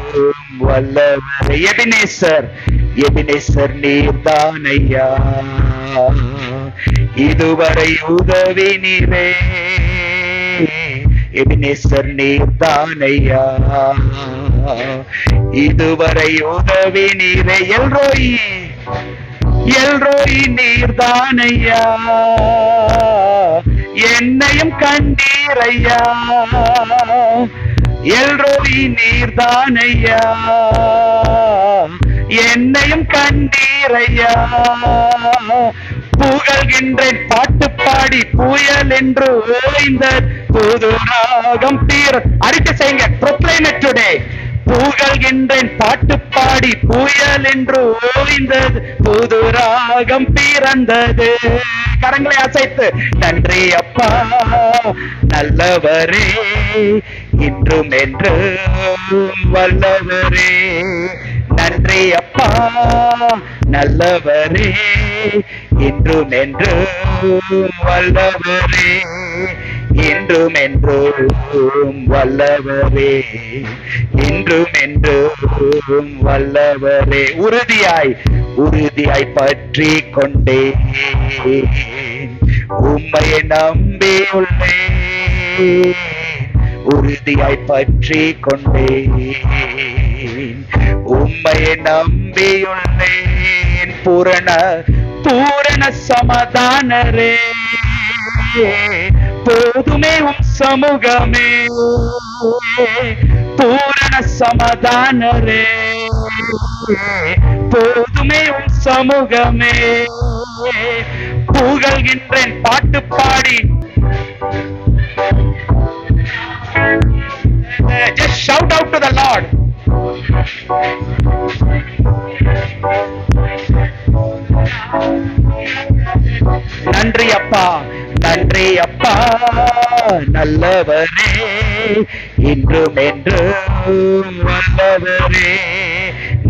வல்லவரே. எபினேசர், எபினேசர் நீர்தானையா, இதுவரை உதவி நீரே. எபினேசர் நீர்தானையா, இதுவரை உதவி நீரே. எல்ரோயி, எல்ரோயி நீர்தானையா, என்னையும் கண்டீரையா. எல்ரோயி நீர்தானையா, என்னையும் கண்டீரையா. புகழ்கின்றேன், பாட்டு பாடி புயல் என்று ஓய்ந்த, புது ராகம் தீர. அறிக்கை செய்யுங்க, proclaim it today. புகழ்கின்றேன், பாட்டு பாடி புயல் என்று ஓய்ந்தது, புது ராகம் பிறந்தது. கரங்களை அசைத்து நன்றி அப்பா நல்லவரே, இன்றும் என்றும் வல்லவரே. நன்றி அப்பா நல்லவரே, இன்றும் என்றும் வல்லவரே. இன்றும் என்றும் வல்லவரே, இன்றும் என்றும் வல்லவரே. உறுதியாய், உறுதியாய் பற்றி கொண்டே உம்மையை நம்பி உள்ளேன். உறுதியாய் பற்றி கொண்டே உம்மையை நம்பியுள்ளேன். பூரண பூரண சமாதானரே, போதுமே உம் சமூகமே. பூரண சமாதானரே, போதுமே உம் சமூகமே. புகழ்கின்றேன், பாட்டு பாடி. Just shout out to the Lord. நன்றி அப்பா, நன்றி அப்பா நல்லவரே, இன்றும் என்றும் வல்லவரே.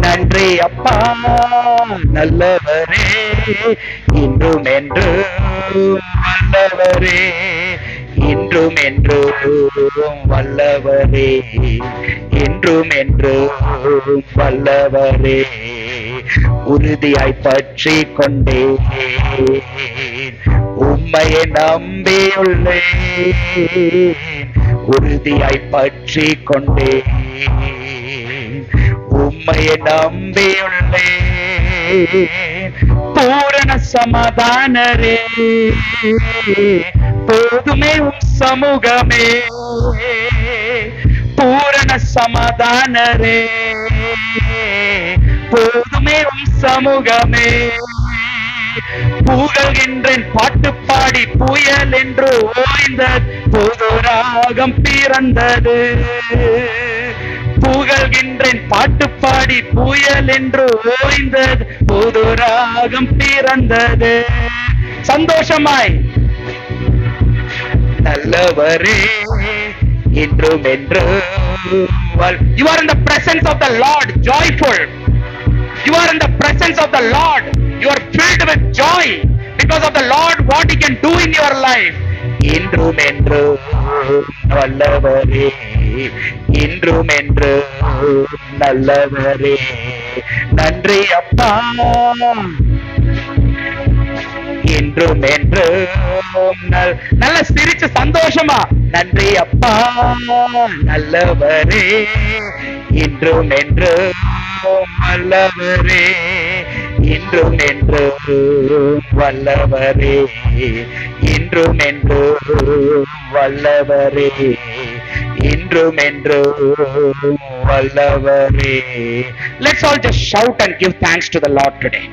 நன்றி அப்பா நல்லவரே, இன்றும் என்றும் வல்லவரே. இன்றும் என்றும் வல்லவரே, இன்றும் என்றும் வல்லவரே. உறுதியாய் பற்றி கொண்டேன், உம்மையை நம்பியுள்ளேன். உறுதியாய் பற்றி கொண்டேன், உம்மையை நம்பியுள்ளேன். பூரண சமாதானரே, போதுமே உம் சமூகமே. பூரண சமாதானரே, போதுமே உம் சமூகமே. புகழ்கின்றேன், பாட்டு பாடி புயல் என்று ஓய்ந்தது, புது ராகம் பிறந்தது. புகழ்கின்றேன், பாட்டு பாடி புயல் என்று ஓய்ந்தது, புது ராகம் பிறந்தது. சந்தோஷமாய் நல்லவரே, இன்றும் என்றும். You are in the presence of the Lord, joyful. You are in the presence of the Lord. You are filled with joy because of the Lord, what He can do in your life. இன்றும் என்றும் வல்லவரே, இன்றும் என்றும் நல்லவரே. நன்றி அப்பா, இன்றும் என்றும் நல்ல சிரிச்சு சந்தோஷமா நன்றி அப்பா நல்லவரே, இன்றும் என்றும் வல்லவரே, இன்றும் என்றும் வல்லவரே, இன்றும் என்றும் வல்லவரே, இன்றும் என்றும் வல்லவரே. Let's all just shout and give thanks to the Lord today.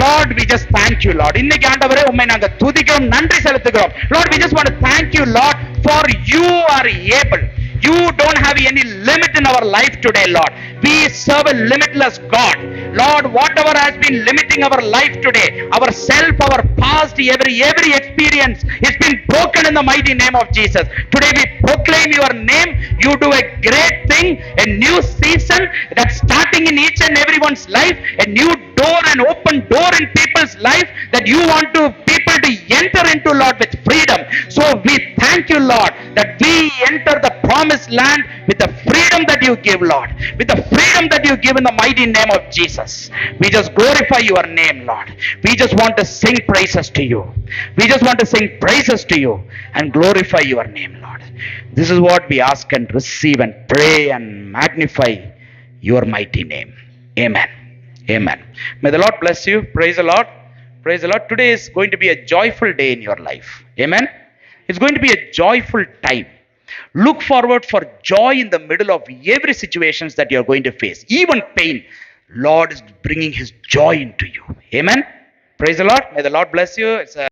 Lord, we just thank you, Lord. இன்னைக்கு ஆண்டவரே உம்மை நாங்க துதிக்கிறோம், நன்றி செலுத்துகிறோம். Lord, we just want to thank you, Lord, for you are able. You don't have any limit in our life today, Lord. We serve a limitless God. Lord, whatever has been limiting our life today, our self, our past, every experience, it's been broken in the mighty name of Jesus. Today we proclaim your name. You do a great thing, a new season that's starting in each and everyone's life, a new door, an open door in people's life that you want to people to enter into, Lord, with freedom. So we thank you, Lord, that we enter the promised land with the freedom that you give, Lord, with the freedom that you give in the mighty name of Jesus. We just glorify your name, Lord. We just want to sing praises to you. We just want to sing praises to you and glorify your name, Lord. This is what we ask and receive and pray and magnify your mighty name. Amen. Amen. May the Lord bless you. Praise the Lord. Praise the Lord. Today is going to be a joyful day in your life. Amen. It's going to be a joyful time. Look forward for joy in the middle of every situations that you are going to face. Even pain, Lord is bringing his joy into you. Amen. Praise the Lord. May the Lord bless you. It's a